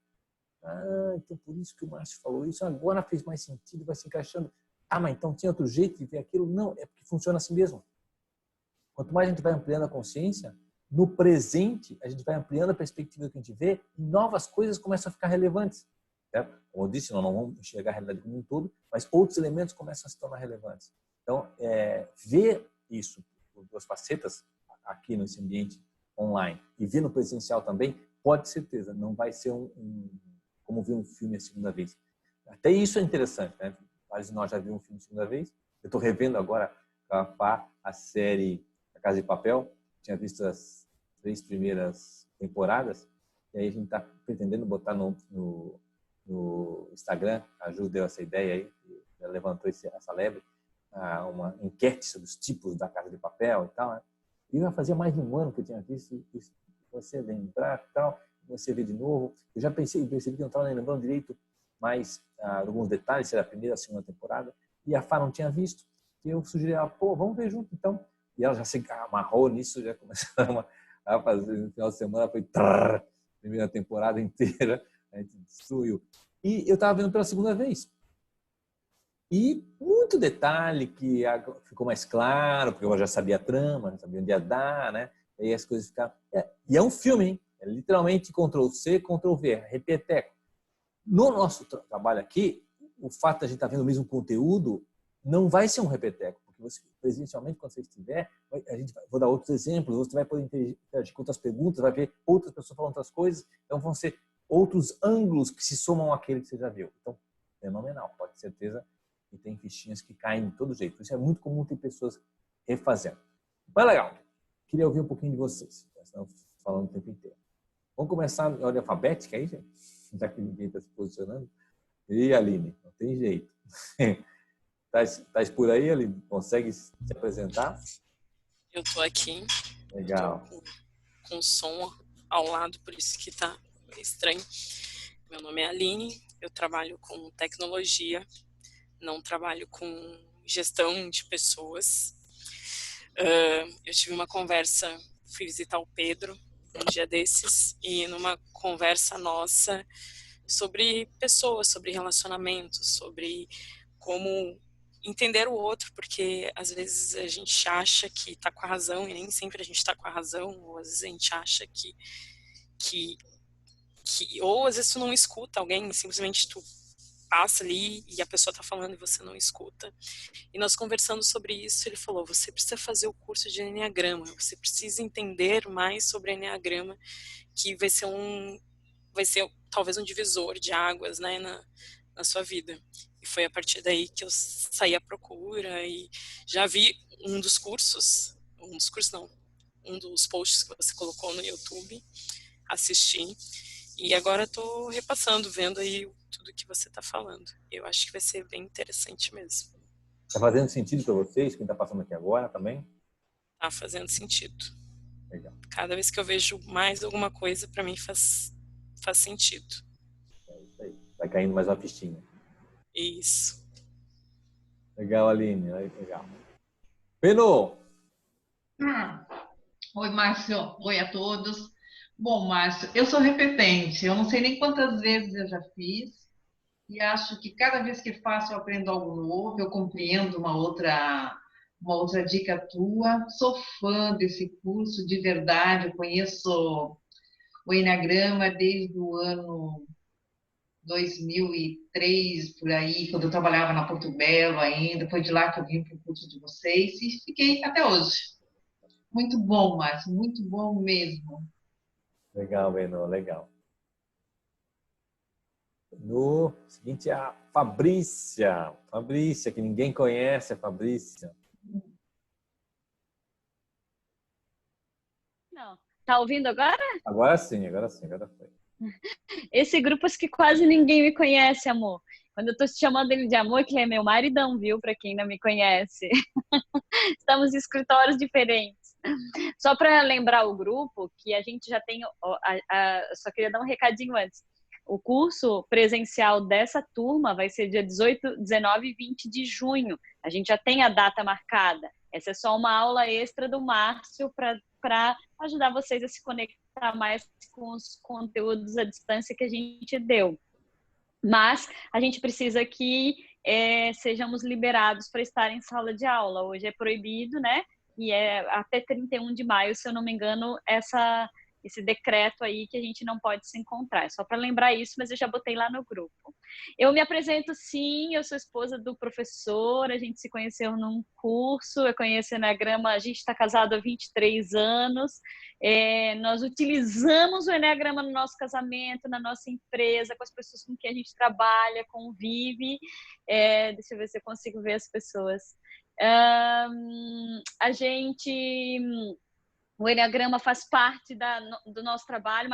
Então por isso que o Márcio falou isso, agora fez mais sentido, vai se encaixando. Ah, mas então tinha outro jeito de ver aquilo? Não, é porque funciona assim mesmo. Quanto mais a gente vai ampliando a consciência, no presente a gente vai ampliando a perspectiva do que a gente vê e novas coisas começam a ficar relevantes. Certo? Como eu disse, nós não vamos enxergar a realidade como um todo, mas outros elementos começam a se tornar relevantes. Então, ver isso por duas facetas aqui nesse ambiente online e ver no presencial também, pode ter certeza, não vai ser como ver um filme a segunda vez. Até isso é interessante, né? Vários de nós já viram um filme a segunda vez. Eu estou revendo agora a série A Casa de Papel. Tinha visto as 3 primeiras temporadas e aí a gente está pretendendo botar no Instagram. A Ju deu essa ideia aí, ela levantou essa lebre, uma enquete sobre os tipos da Casa de Papel e tal, né? E já fazia mais de um ano que eu tinha visto isso. Você lembrar e tal, você vê de novo. Eu já percebi que eu não estava lembrando direito mais alguns detalhes, se era a primeira ou a segunda temporada, e a Fá não tinha visto. E eu sugeri ela, pô, vamos ver junto então. E ela já se amarrou nisso, já começou a fazer. No final de semana foi primeira temporada inteira, a gente destruiu. E eu estava vendo pela segunda vez. E muito detalhe que ficou mais claro, porque eu já sabia a trama, já sabia onde ia dar, né? E aí as coisas ficaram... E é um filme, hein? É literalmente Ctrl+C, Ctrl+V, repeteco. No nosso trabalho aqui, o fato de a gente estar vendo o mesmo conteúdo não vai ser um repeteco, porque você, presencialmente, quando você estiver, vou dar outros exemplos, você vai poder interagir com outras perguntas, vai ver outras pessoas falando outras coisas, então vão ser outros ângulos que se somam àquele que você já viu. Então, fenomenal, pode ter certeza que tem fichinhas que caem de todo jeito. Isso é muito comum ter pessoas refazendo. Mas legal, queria ouvir um pouquinho de vocês, estamos falando o tempo inteiro. Vamos começar em ordem alfabética aí, gente? Já que ninguém está se posicionando. E Aline, não tem jeito. Estás por aí, Aline? Consegue se apresentar? Eu estou aqui. Legal. Com som ao lado, por isso que está estranho. Meu nome é Aline, eu trabalho com tecnologia, não trabalho com gestão de pessoas. Eu tive uma conversa, fui visitar o Pedro um dia desses, e numa conversa nossa sobre pessoas, sobre relacionamentos, sobre como entender o outro, porque às vezes a gente acha que está com a razão e nem sempre a gente está com a razão, ou às vezes a gente acha que ou às vezes tu não escuta alguém, simplesmente tu passa ali e a pessoa está falando e você não escuta. E nós conversando sobre isso, ele falou, você precisa fazer o curso de Enneagrama, você precisa entender mais sobre Enneagrama, que vai ser talvez um divisor de águas, né, na sua vida. E foi a partir daí que eu saí à procura e já vi um dos posts que você colocou no YouTube, assisti, e agora estou repassando, vendo aí tudo que você está falando. Eu acho que vai ser bem interessante mesmo. Está fazendo sentido para vocês, quem está passando aqui agora também? Está fazendo sentido. Legal. Cada vez que eu vejo mais alguma coisa, para mim faz sentido. É isso aí. Vai caindo mais uma fichinha. Isso. Legal, Aline. Legal. Peno! Oi, Márcio. Oi a todos. Bom, Márcio, eu sou repetente. Eu não sei nem quantas vezes eu já fiz. E acho que cada vez que faço eu aprendo algo novo, eu compreendo uma outra dica tua. Sou fã desse curso, de verdade. Eu conheço o Eneagrama desde o ano 2003, por aí, quando eu trabalhava na Porto Belo ainda. Foi de lá que eu vim para o curso de vocês e fiquei até hoje. Muito bom, Márcio, muito bom mesmo. Legal, Beno, legal. No seguinte, a Fabrícia. Fabrícia, que ninguém conhece a Fabrícia. Não. Tá ouvindo agora? Agora sim, agora foi. Esse grupo é que quase ninguém me conhece, amor. Quando eu tô chamando ele de amor, que é meu maridão, viu? Para quem não me conhece. Estamos em escritórios diferentes. Só para lembrar o grupo, que a gente já tem... só queria dar um recadinho antes. O curso presencial dessa turma vai ser dia 18, 19 e 20 de junho. A gente já tem a data marcada. Essa é só uma aula extra do Márcio para ajudar vocês a se conectar mais com os conteúdos à distância que a gente deu. Mas a gente precisa que sejamos liberados para estar em sala de aula. Hoje é proibido, né? E é até 31 de maio, se eu não me engano, esse decreto aí que a gente não pode se encontrar. É só para lembrar isso, mas eu já botei lá no grupo. Eu me apresento, sim, eu sou esposa do professor, a gente se conheceu num curso, eu conheço o Eneagrama, a gente está casado há 23 anos, nós utilizamos o Eneagrama no nosso casamento, na nossa empresa, com as pessoas com quem a gente trabalha, convive. Deixa eu ver se eu consigo ver as pessoas. O Eneagrama faz parte do nosso trabalho.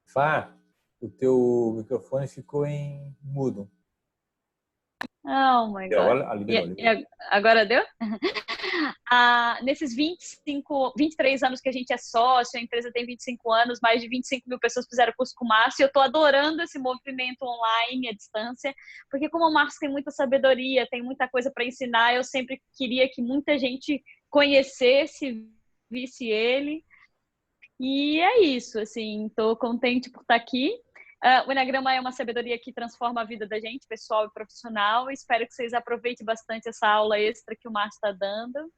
Fá, o teu microfone ficou em mudo. Oh, my God. Agora liberou. Agora deu? Nesses 23 anos que a gente é sócio, a empresa tem 25 anos, mais de 25 mil pessoas fizeram curso com o Márcio, e eu estou adorando esse movimento online, à distância, porque como o Márcio tem muita sabedoria, tem muita coisa para ensinar, eu sempre queria que muita gente conhecesse, visse ele, e é isso, assim, estou contente por estar aqui. O Eneagrama é uma sabedoria que transforma a vida da gente, pessoal e profissional. Espero que vocês aproveitem bastante essa aula extra que o Márcio está dando.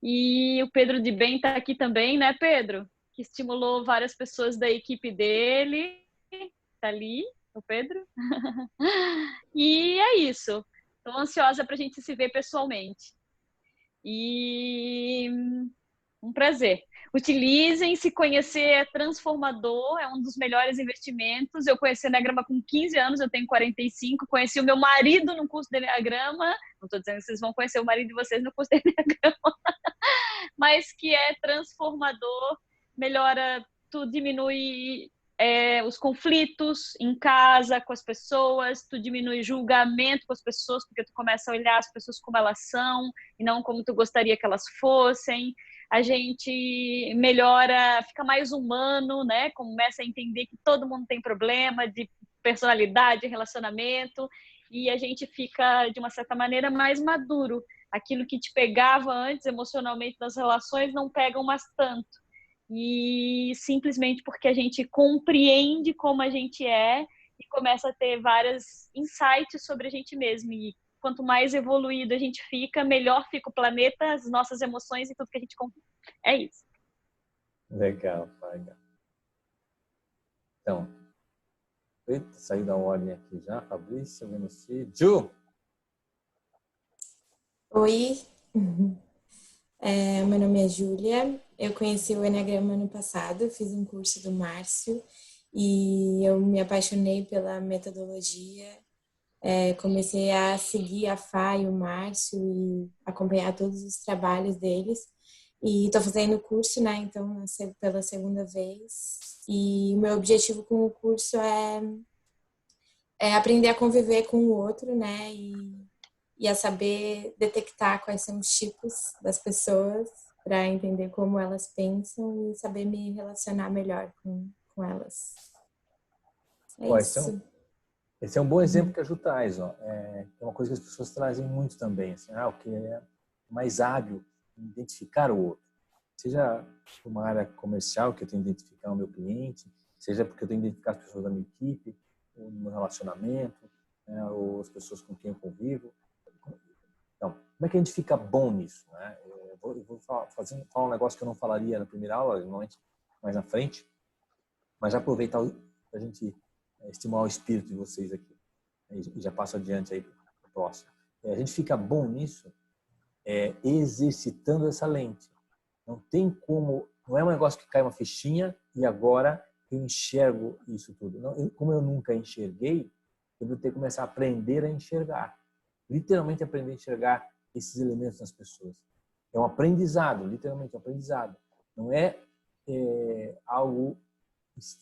E o Pedro de Bem está aqui também, né, Pedro? Que estimulou várias pessoas da equipe dele. Está ali, o Pedro. E é isso. Estou ansiosa para a gente se ver pessoalmente. E um prazer. Utilizem, se conhecer é transformador, é um dos melhores investimentos. Eu conheci o Eneagrama com 15 anos, eu tenho 45. Conheci o meu marido no curso de Eneagrama. Não estou dizendo que vocês vão conhecer o marido de vocês no curso de Eneagrama, mas que é transformador, melhora, tu diminui os conflitos em casa com as pessoas, tu diminui julgamento com as pessoas, porque tu começa a olhar as pessoas como elas são e não como tu gostaria que elas fossem. A gente melhora, fica mais humano, né? Começa a entender que todo mundo tem problema de personalidade, relacionamento, e a gente fica, de uma certa maneira, mais maduro. Aquilo que te pegava antes emocionalmente nas relações não pegam mais tanto. E simplesmente porque a gente compreende como a gente é e começa a ter vários insights sobre a gente mesmo. E quanto mais evoluído a gente fica, melhor fica o planeta, as nossas emoções e tudo que a gente compra. É isso. Legal, legal. Então, eita, saiu da ordem aqui já, Fabrício, Veneci, Ju! Oi, meu nome é Júlia, eu conheci o Eneagrama ano passado, fiz um curso do Márcio e eu me apaixonei pela metodologia, comecei a seguir a Fá e o Márcio e acompanhar todos os trabalhos deles e estou fazendo o curso, né, então pela segunda vez, e o meu objetivo com o curso é aprender a conviver com o outro, né, e a saber detectar quais são os tipos das pessoas para entender como elas pensam e saber me relacionar melhor com elas. Isso. Esse é um bom exemplo que a Ju traz. Ó. É uma coisa que as pessoas trazem muito também. Assim, o que é mais hábil em identificar o outro. Seja uma área comercial, que eu tenho que identificar o meu cliente, seja porque eu tenho que identificar as pessoas da minha equipe, ou no meu relacionamento, ou as pessoas com quem eu convivo. Então, como é que a gente fica bom nisso? Né? Eu vou falar um negócio que eu não falaria na primeira aula, normalmente mais na frente, mas já aproveitar para a gente estimular o espírito de vocês aqui. E já passo adiante aí para o próximo. A gente fica bom nisso exercitando essa lente. Não tem como, não é um negócio que cai uma fichinha e agora eu enxergo isso tudo. Não, como eu nunca enxerguei, eu vou ter que começar a aprender a enxergar. Literalmente aprender a enxergar esses elementos nas pessoas. É um aprendizado, literalmente um aprendizado. Não é algo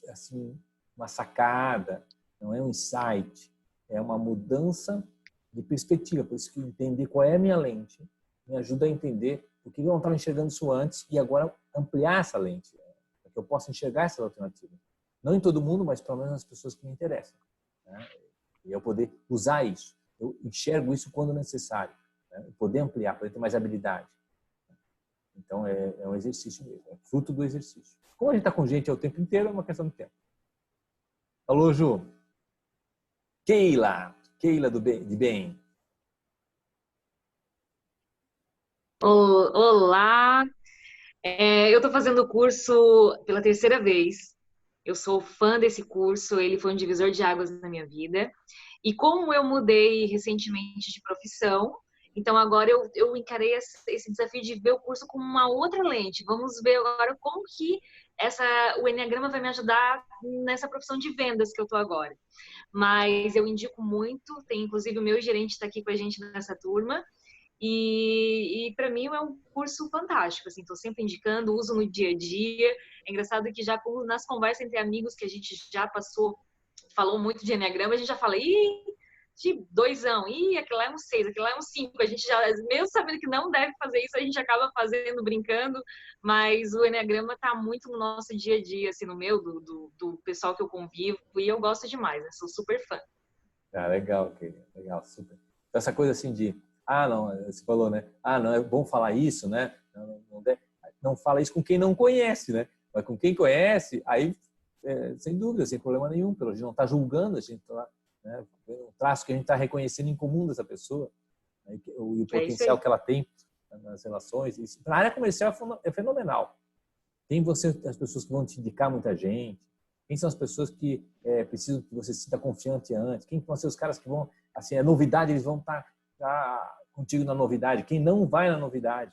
assim, uma sacada, não é um insight, é uma mudança de perspectiva. Por isso que entender qual é a minha lente me ajuda a entender por que eu não estava enxergando isso antes e agora ampliar essa lente, para que eu possa enxergar essa alternativa. Não em todo mundo, mas pelo menos nas pessoas que me interessam. Né? E eu poder usar isso. Eu enxergo isso quando necessário. Né? Poder ampliar, poder ter mais habilidade. Então, é um exercício mesmo, é fruto do exercício. Como a gente está com gente o tempo inteiro, é uma questão de tempo. Alô, Ju. Keila de bem. Olá, eu estou fazendo o curso pela terceira vez. Eu sou fã desse curso, ele foi um divisor de águas na minha vida. E como eu mudei recentemente de profissão, então agora eu encarei esse desafio de ver o curso com uma outra lente. Vamos ver agora como que o Enneagrama vai me ajudar nessa profissão de vendas que eu estou agora. Mas eu indico muito, tem inclusive o meu gerente está aqui com a gente nessa turma. E para mim é um curso fantástico, assim, estou sempre indicando, uso no dia a dia. É engraçado que já nas conversas entre amigos que a gente já falou muito de Enneagrama, a gente já fala, de 2, aquilo lá é um 6, aquilo lá é um 5. A gente já, mesmo sabendo que não deve fazer isso, a gente acaba fazendo, brincando, mas o Enneagrama está muito no nosso dia a dia, assim, no meu, do pessoal que eu convivo, e eu gosto demais, né? Sou super fã. Legal, legal, super. Essa coisa assim não, você falou, né? Não, é bom falar isso, né? Não fala isso com quem não conhece, né? Mas com quem conhece, aí, sem dúvida, sem problema nenhum, a gente não está julgando, a gente está, né, o traço que a gente está reconhecendo em comum dessa pessoa, né, e o potencial que ela tem nas relações. Na área comercial é fenomenal. Tem as pessoas que vão te indicar muita gente, quem são as pessoas que precisam que você se sinta confiante antes, quem vão ser os caras que vão, assim, a novidade, eles vão estar contigo na novidade, quem não vai na novidade,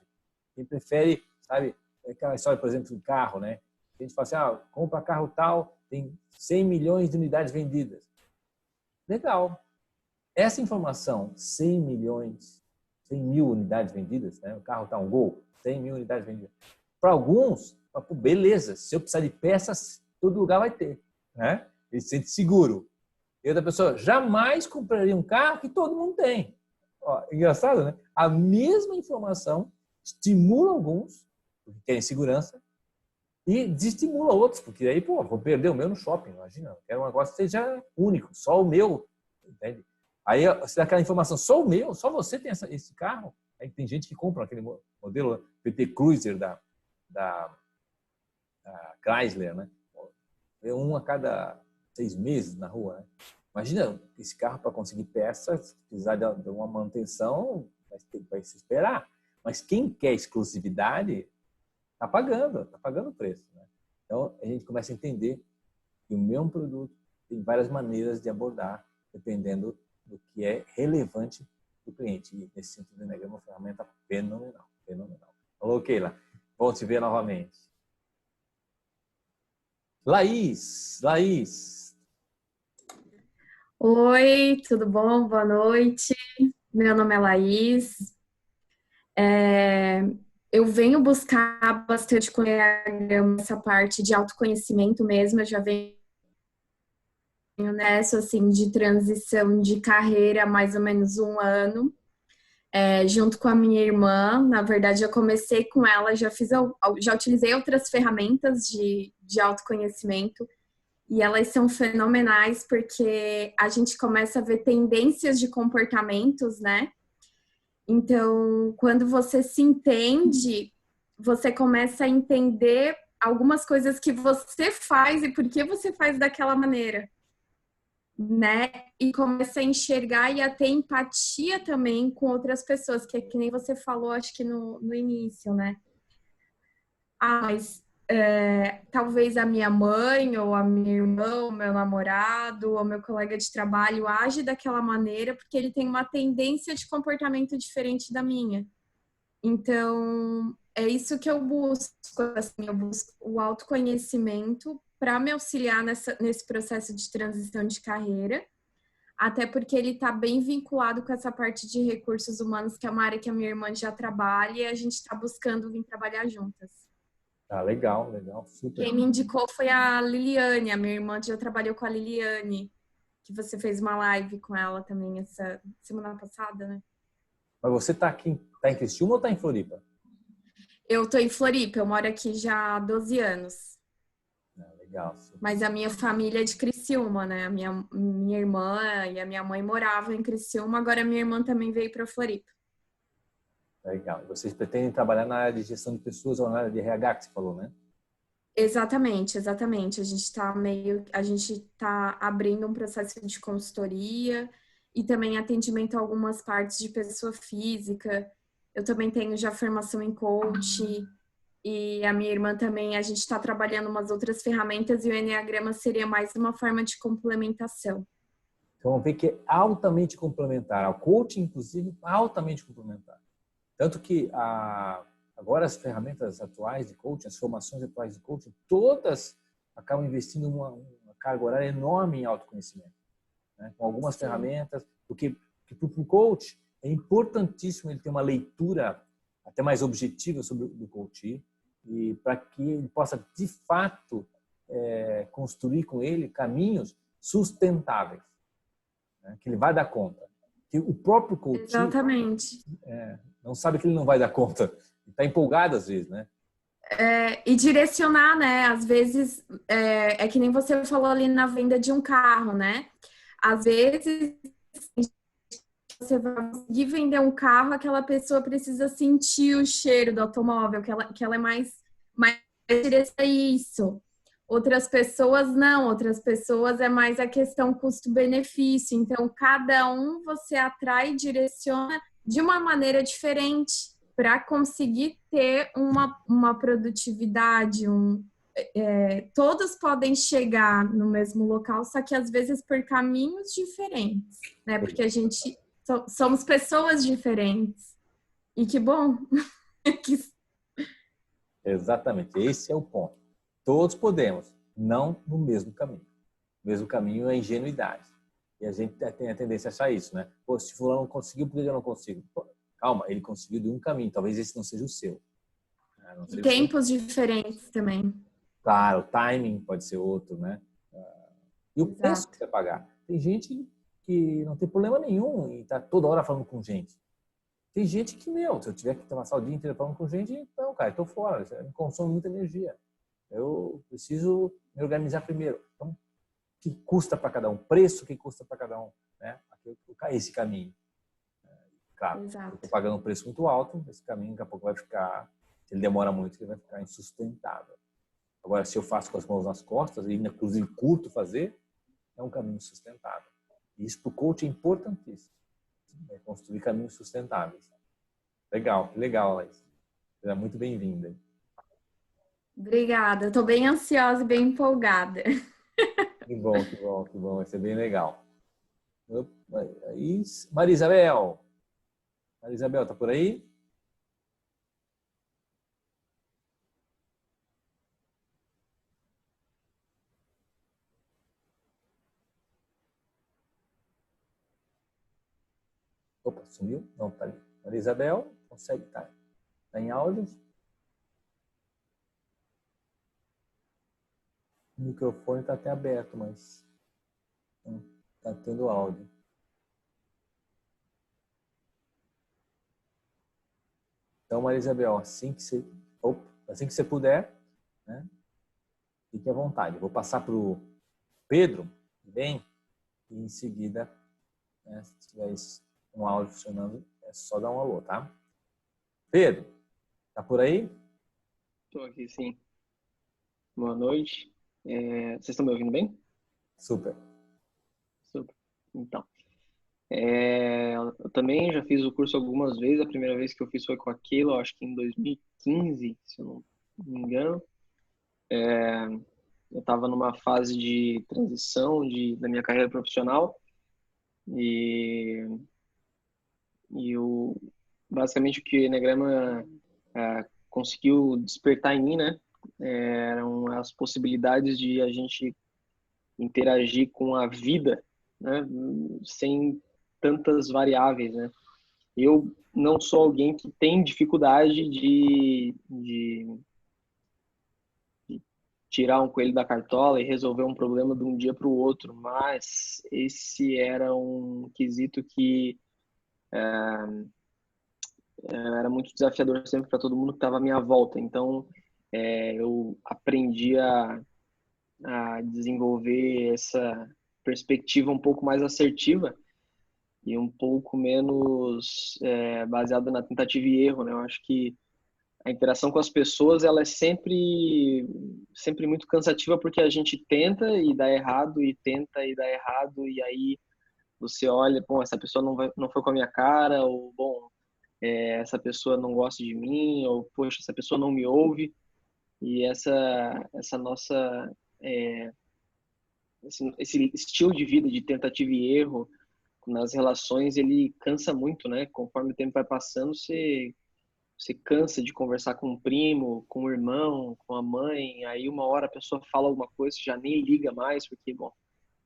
quem prefere, sabe, aquela história, por exemplo, do carro, né? A gente fala assim, compra carro tal, tem 100 milhões de unidades vendidas. Legal. Essa informação, 100 mil unidades vendidas, né? O carro tá um Gol, 100 mil unidades vendidas. Para alguns, beleza, se eu precisar de peças, todo lugar vai ter, né? Ele se sente seguro. E outra pessoa, jamais compraria um carro que todo mundo tem. Engraçado, né? A mesma informação estimula alguns, porque querem segurança, e desestimula outros, porque aí, vou perder o meu no shopping, imagina. Eu quero um negócio que seja único, só o meu, entende? Aí você dá aquela informação, só o meu, só você tem esse carro. Aí tem gente que compra aquele modelo PT Cruiser da Chrysler, né? É um a cada 6 meses na rua, né? Imagina, esse carro para conseguir peças, se precisar de uma manutenção, vai se esperar. Mas quem quer exclusividade, está pagando o preço, né? Então, a gente começa a entender que o mesmo produto tem várias maneiras de abordar, dependendo do que é relevante para o cliente. E, nesse sentido, o Enneagrama é uma ferramenta fenomenal. Alô, Keila. Bom te ver novamente. Laís. Oi, tudo bom? Boa noite. Meu nome é Laís. Eu venho buscar bastante com essa parte de autoconhecimento mesmo. Eu já venho nessa assim de transição de carreira há mais ou menos 1 ano, junto com a minha irmã. Na verdade, eu comecei com ela, já utilizei outras ferramentas de autoconhecimento. E elas são fenomenais porque a gente começa a ver tendências de comportamentos, né? Então, quando você se entende, você começa a entender algumas coisas que você faz e por que você faz daquela maneira, né? E começa a enxergar e a ter empatia também com outras pessoas, que é que nem você falou, acho que no início, né? Mas talvez a minha mãe, ou a minha irmã, o meu namorado, ou meu colega de trabalho age daquela maneira porque ele tem uma tendência de comportamento diferente da minha. Então, é isso que eu busco. Assim, eu busco o autoconhecimento para me auxiliar nesse processo de transição de carreira, até porque ele está bem vinculado com essa parte de recursos humanos, que é uma área que a minha irmã já trabalha e a gente está buscando vir trabalhar juntas. Legal, super. Quem me indicou foi a Liliane, a minha irmã já trabalhou com a Liliane, que você fez uma live com ela também essa semana passada, né? Mas você tá em Criciúma ou tá em Floripa? Eu tô em Floripa, eu moro aqui já há 12 anos. Legal. Super. Mas a minha família é de Criciúma, né? A minha irmã e a minha mãe moravam em Criciúma, agora a minha irmã também veio para Floripa. Legal. Vocês pretendem trabalhar na área de gestão de pessoas ou na área de RH que você falou, né? Exatamente, exatamente. A gente está abrindo um processo de consultoria e também atendimento a algumas partes de pessoa física. Eu também tenho já formação em coach e a minha irmã também, a gente está trabalhando umas outras ferramentas e o Enneagrama seria mais uma forma de complementação. Então, vamos ver que é altamente complementar. O coaching, inclusive, altamente complementar. Tanto que agora as ferramentas atuais de coaching, as formações atuais de coaching, todas acabam investindo uma carga horária enorme em autoconhecimento, né? Com algumas ferramentas, porque para o coach é importantíssimo ele ter uma leitura até mais objetiva sobre o coach e para que ele possa, de fato, construir com ele caminhos sustentáveis, né? Que ele vai dar conta. Que o próprio coach Exatamente. Não sabe que ele não vai dar conta. Está empolgado às vezes, né? E direcionar, né? Às vezes, é que nem você falou ali na venda de um carro, né? Às vezes, você vai conseguir vender um carro, aquela pessoa precisa sentir o cheiro do automóvel, que ela é mais interessa isso. Outras pessoas não, outras pessoas é mais a questão custo-benefício. Então, cada um você atrai e direciona de uma maneira diferente para conseguir ter uma produtividade. Todos podem chegar no mesmo local, só que às vezes por caminhos diferentes, né? Porque a gente somos pessoas diferentes. E que bom! Exatamente, esse é o ponto. Todos podemos, não no mesmo caminho. O mesmo caminho é a ingenuidade. E a gente tem a tendência a achar isso, né? Pô, se fulano não conseguiu, por que eu não consigo? Pô, calma, ele conseguiu de um caminho, talvez esse não seja o seu. E tempos diferentes também. Claro, o timing pode ser outro, né? E o preço que você vai pagar. Tem gente que não tem problema nenhum em estar toda hora falando com gente. Tem gente que, se eu tiver que passar o dia inteiro falando com gente, então, cara, eu tô fora, isso me consome muita energia. Eu preciso me organizar primeiro. Então, o que custa para cada um? Preço que custa para cada um, né? Esse caminho. Claro, eu estou pagando um preço muito alto, esse caminho daqui a pouco vai ficar, se ele demora muito, ele vai ficar insustentável. Agora, se eu faço com as mãos nas costas, e inclusive curto fazer, é um caminho sustentável. E isso para o coach é importantíssimo. É construir caminhos sustentáveis. Legal, Laís. Seja muito bem-vinda. Obrigada, estou bem ansiosa e bem empolgada. Que bom, vai ser bem legal. Aí, Maria Isabel. Maria Isabel, tá por aí? Opa, sumiu? Não, tá ali. Maria Isabel, consegue estar? Tá em áudio? O microfone está até aberto, mas não está tendo áudio. Então, Maria Isabel, assim que você puder, né, fique à vontade. Eu vou passar para o Pedro, bem, e em seguida, né, se tiver um áudio funcionando, é só dar um alô, tá? Pedro, tá por aí? Estou aqui, sim. Boa noite. Vocês estão me ouvindo bem? Super. Super. Então, eu também já fiz o curso algumas vezes. A primeira vez que eu fiz foi com a Keila, acho que em 2015, se eu não me engano. Eu estava numa fase de transição da minha carreira profissional e basicamente o que o Enneagrama conseguiu despertar em mim, né? Eram as possibilidades de a gente interagir com a vida, né? Sem tantas variáveis, né? Eu não sou alguém que tem dificuldade de tirar um coelho da cartola e resolver um problema de um dia para o outro, mas esse era um quesito que era muito desafiador sempre para todo mundo que estava à minha volta. Então, eu aprendi a desenvolver essa perspectiva um pouco mais assertiva e um pouco menos baseado na tentativa e erro, né? Eu acho que a interação com as pessoas, ela é sempre muito cansativa, porque a gente tenta e dá errado, e tenta e dá errado, e aí você olha, bom, essa pessoa não foi com a minha cara, ou, bom, essa pessoa não gosta de mim, ou, poxa, essa pessoa não me ouve. E essa nossa, esse estilo de vida de tentativa e erro nas relações, ele cansa muito, né? Conforme o tempo vai passando, você cansa de conversar com um primo, com um irmão, com a mãe, aí uma hora a pessoa fala alguma coisa, você já nem liga mais, porque, bom,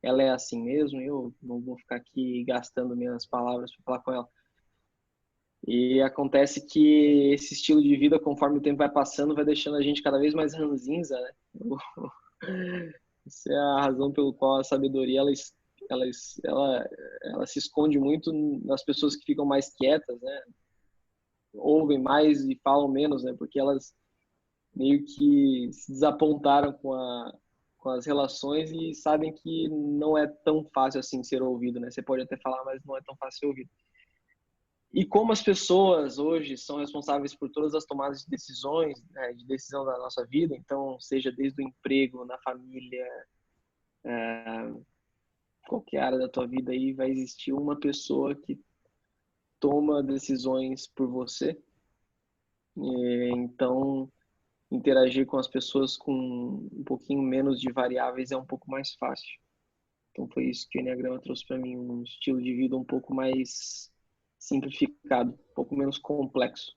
ela é assim mesmo, eu não vou ficar aqui gastando minhas palavras para falar com ela. E acontece que esse estilo de vida, conforme o tempo vai passando, vai deixando a gente cada vez mais ranzinza, né? Essa é a razão pelo qual a sabedoria ela se esconde muito nas pessoas que ficam mais quietas, né? Ouvem mais e falam menos, né? Porque elas meio que se desapontaram com as relações e sabem que não é tão fácil assim ser ouvido, né? Você pode até falar, mas não é tão fácil ser ouvido. E como as pessoas hoje são responsáveis por todas as tomadas de decisões, né, de decisão da nossa vida, então seja desde o emprego, na família, qualquer área da tua vida aí, vai existir uma pessoa que toma decisões por você. Então, interagir com as pessoas com um pouquinho menos de variáveis é um pouco mais fácil. Então, foi isso que o Enneagrama trouxe para mim, um estilo de vida um pouco mais simplificado, um pouco menos complexo.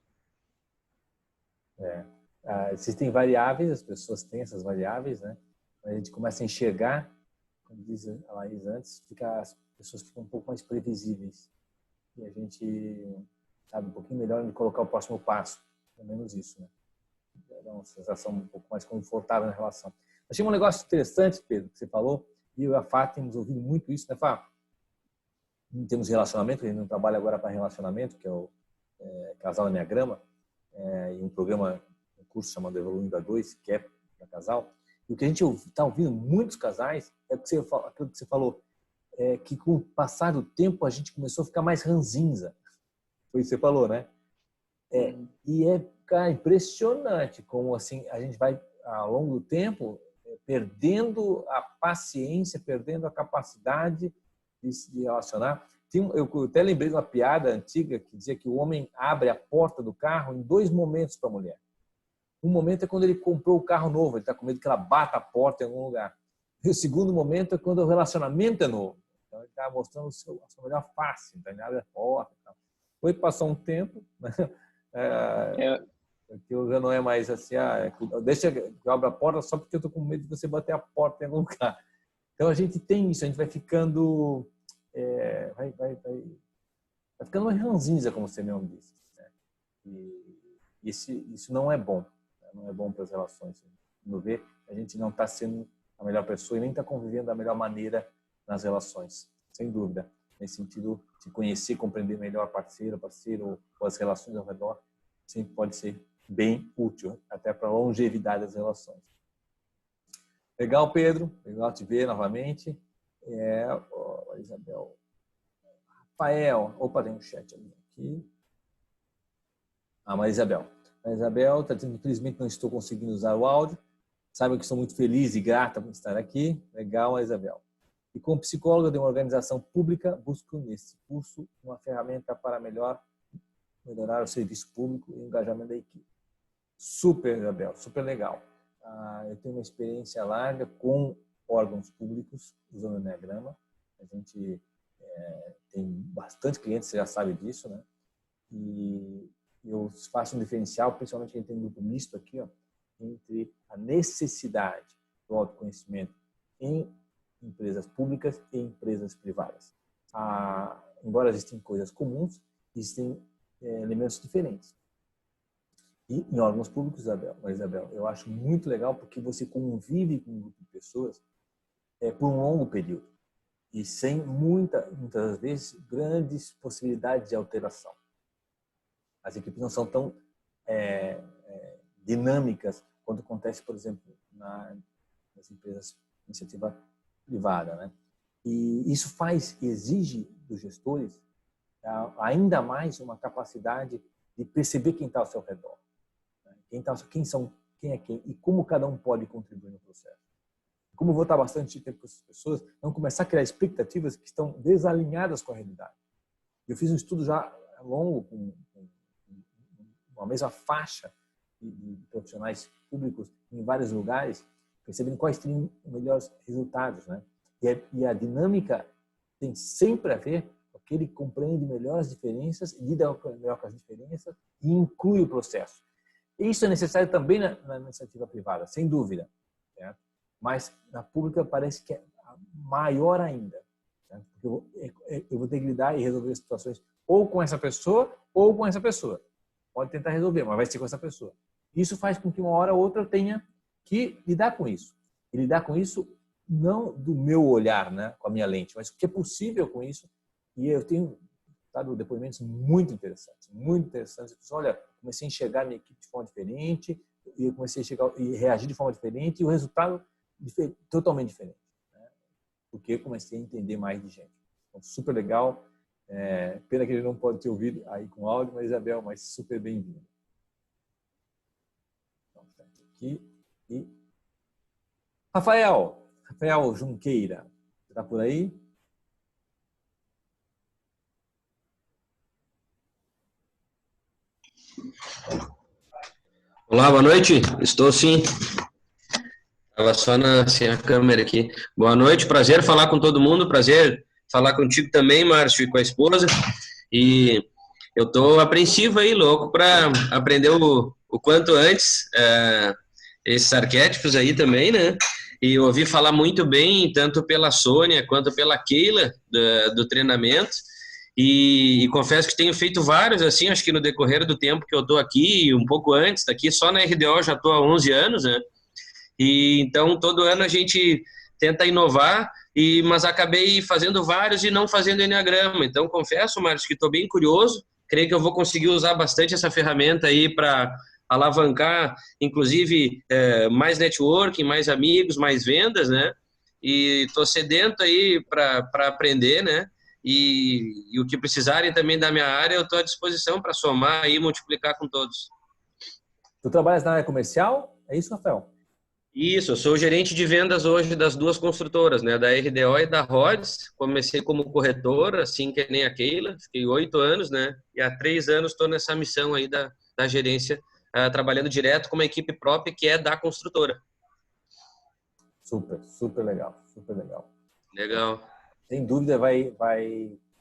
Existem variáveis, as pessoas têm essas variáveis, né? A gente começa a enxergar, como diz a Laís antes, as pessoas ficam um pouco mais previsíveis. E a gente sabe um pouquinho melhor de colocar o próximo passo. Pelo menos isso, né? Dá uma sensação um pouco mais confortável na relação. Achei um negócio interessante, Pedro, que você falou, e eu e a Fá temos ouvido muito isso, né, Fá? Em termos de relacionamento, a gente não trabalha agora para relacionamento, que é o Casal Enneagrama, e um programa, um curso chamado Evoluindo a 2, que é para casal. E o que a gente está ouvindo muitos casais é aquilo que você falou, que com o passar do tempo a gente começou a ficar mais ranzinza. Foi isso que você falou, né? E cara, impressionante como assim a gente vai ao longo do tempo perdendo a paciência, perdendo a capacidade de se relacionar. Eu até lembrei de uma piada antiga que dizia que o homem abre a porta do carro em 2 momentos para a mulher. Um momento é quando ele comprou o carro novo, ele está com medo que ela bata a porta em algum lugar. E o segundo momento é quando o relacionamento é novo. Então ele está mostrando a sua melhor face, então ele abre a porta. Foi passar um tempo, né? Eu já não é mais assim, deixa que eu abra a porta só porque eu estou com medo de você bater a porta em algum lugar. Então a gente tem isso, a gente vai ficando vai ficando mais ranzinza, como você mesmo disse, né? E isso não é bom, né? Não é bom para as relações. No ver, a gente não está sendo a melhor pessoa e nem está convivendo da melhor maneira nas relações, sem dúvida. Nesse sentido, de conhecer, compreender melhor parceiro ou as relações ao redor, sempre pode ser bem útil, até para a longevidade das relações. Legal, Pedro. Legal te ver novamente. Isabel. Rafael. Opa, tem um chat ali aqui. Maria Isabel. A Isabel está dizendo que infelizmente não estou conseguindo usar o áudio. Saiba que estou muito feliz e grata por estar aqui. Legal, Maria Isabel. E como psicóloga de uma organização pública, busco nesse curso uma ferramenta para melhorar o serviço público e o engajamento da equipe. Super, Isabel, super legal. Eu tenho uma experiência larga com órgãos públicos usando o Enneagrama. A gente tem bastante clientes, você já sabe disso, né? E eu faço um diferencial, principalmente quem tem um grupo misto aqui, entre a necessidade do autoconhecimento em empresas públicas e empresas privadas. Embora existem coisas comuns, existem elementos diferentes. E em órgãos públicos, Isabel, eu acho muito legal porque você convive com um grupo de pessoas por um longo período e sem muitas vezes grandes possibilidades de alteração. As equipes não são tão dinâmicas quanto acontece, por exemplo, nas empresas de iniciativa privada, né? E isso exige dos gestores ainda mais uma capacidade de perceber quem está ao seu redor, né? Quem é quem e como cada um pode contribuir no processo. Como eu vou estar bastante tempo com essas pessoas, não começar a criar expectativas que estão desalinhadas com a realidade. Eu fiz um estudo já longo com uma mesma faixa de profissionais públicos em vários lugares, percebendo quais teriam melhores resultados, né? E a dinâmica tem sempre a ver com que ele compreende melhor as diferenças, lida melhor com as diferenças e inclui o processo. Isso é necessário também na iniciativa privada, sem dúvida, certo? Mas na pública parece que é maior ainda, certo? Porque eu vou ter que lidar e resolver situações ou com essa pessoa ou com essa pessoa. Pode tentar resolver, mas vai ser com essa pessoa. Isso faz com que uma hora ou outra eu tenha que lidar com isso. E lidar com isso não do meu olhar, né, com a minha lente, mas o que é possível com isso. E eu tenho dado depoimentos muito interessantes. Olha, comecei a enxergar a minha equipe de forma diferente, e eu comecei a reagir de forma diferente, e o resultado totalmente diferente, né? Porque eu comecei a entender mais de gente. Então, super legal. Pena que ele não pode ter ouvido aí com áudio, mas Isabel, mas super bem-vindo. Então, aqui. E Rafael Junqueira, você está por aí? Olá, boa noite. Estou sim. Estava só sem a câmera aqui. Boa noite, prazer falar com todo mundo, prazer falar contigo também, Márcio, e com a esposa. E eu estou apreensivo aí, louco, para aprender o quanto antes esses arquétipos aí também, né? E eu ouvi falar muito bem, tanto pela Sônia quanto pela Keila, do treinamento. E confesso que tenho feito vários, assim, acho que no decorrer do tempo que eu estou aqui, um pouco antes, daqui só na RDO já estou há 11 anos, né? E então todo ano a gente tenta inovar, mas acabei fazendo vários e não fazendo Enneagrama. Então confesso, Márcio, que estou bem curioso, creio que eu vou conseguir usar bastante essa ferramenta aí para alavancar, inclusive, mais networking, mais amigos, mais vendas, né? E estou sedento aí para aprender, né? E o que precisarem também da minha área, eu estou à disposição para somar e multiplicar com todos. Tu trabalhas na área comercial? É isso, Rafael? Isso, eu sou gerente de vendas hoje das duas construtoras, né? Da RDO e da Rhodes. Comecei como corretora, assim que nem a Keila, fiquei 8 anos, né? E há 3 anos estou nessa missão aí da gerência, trabalhando direto com uma equipe própria que é da construtora. Super legal, super legal. Legal. Sem dúvida vai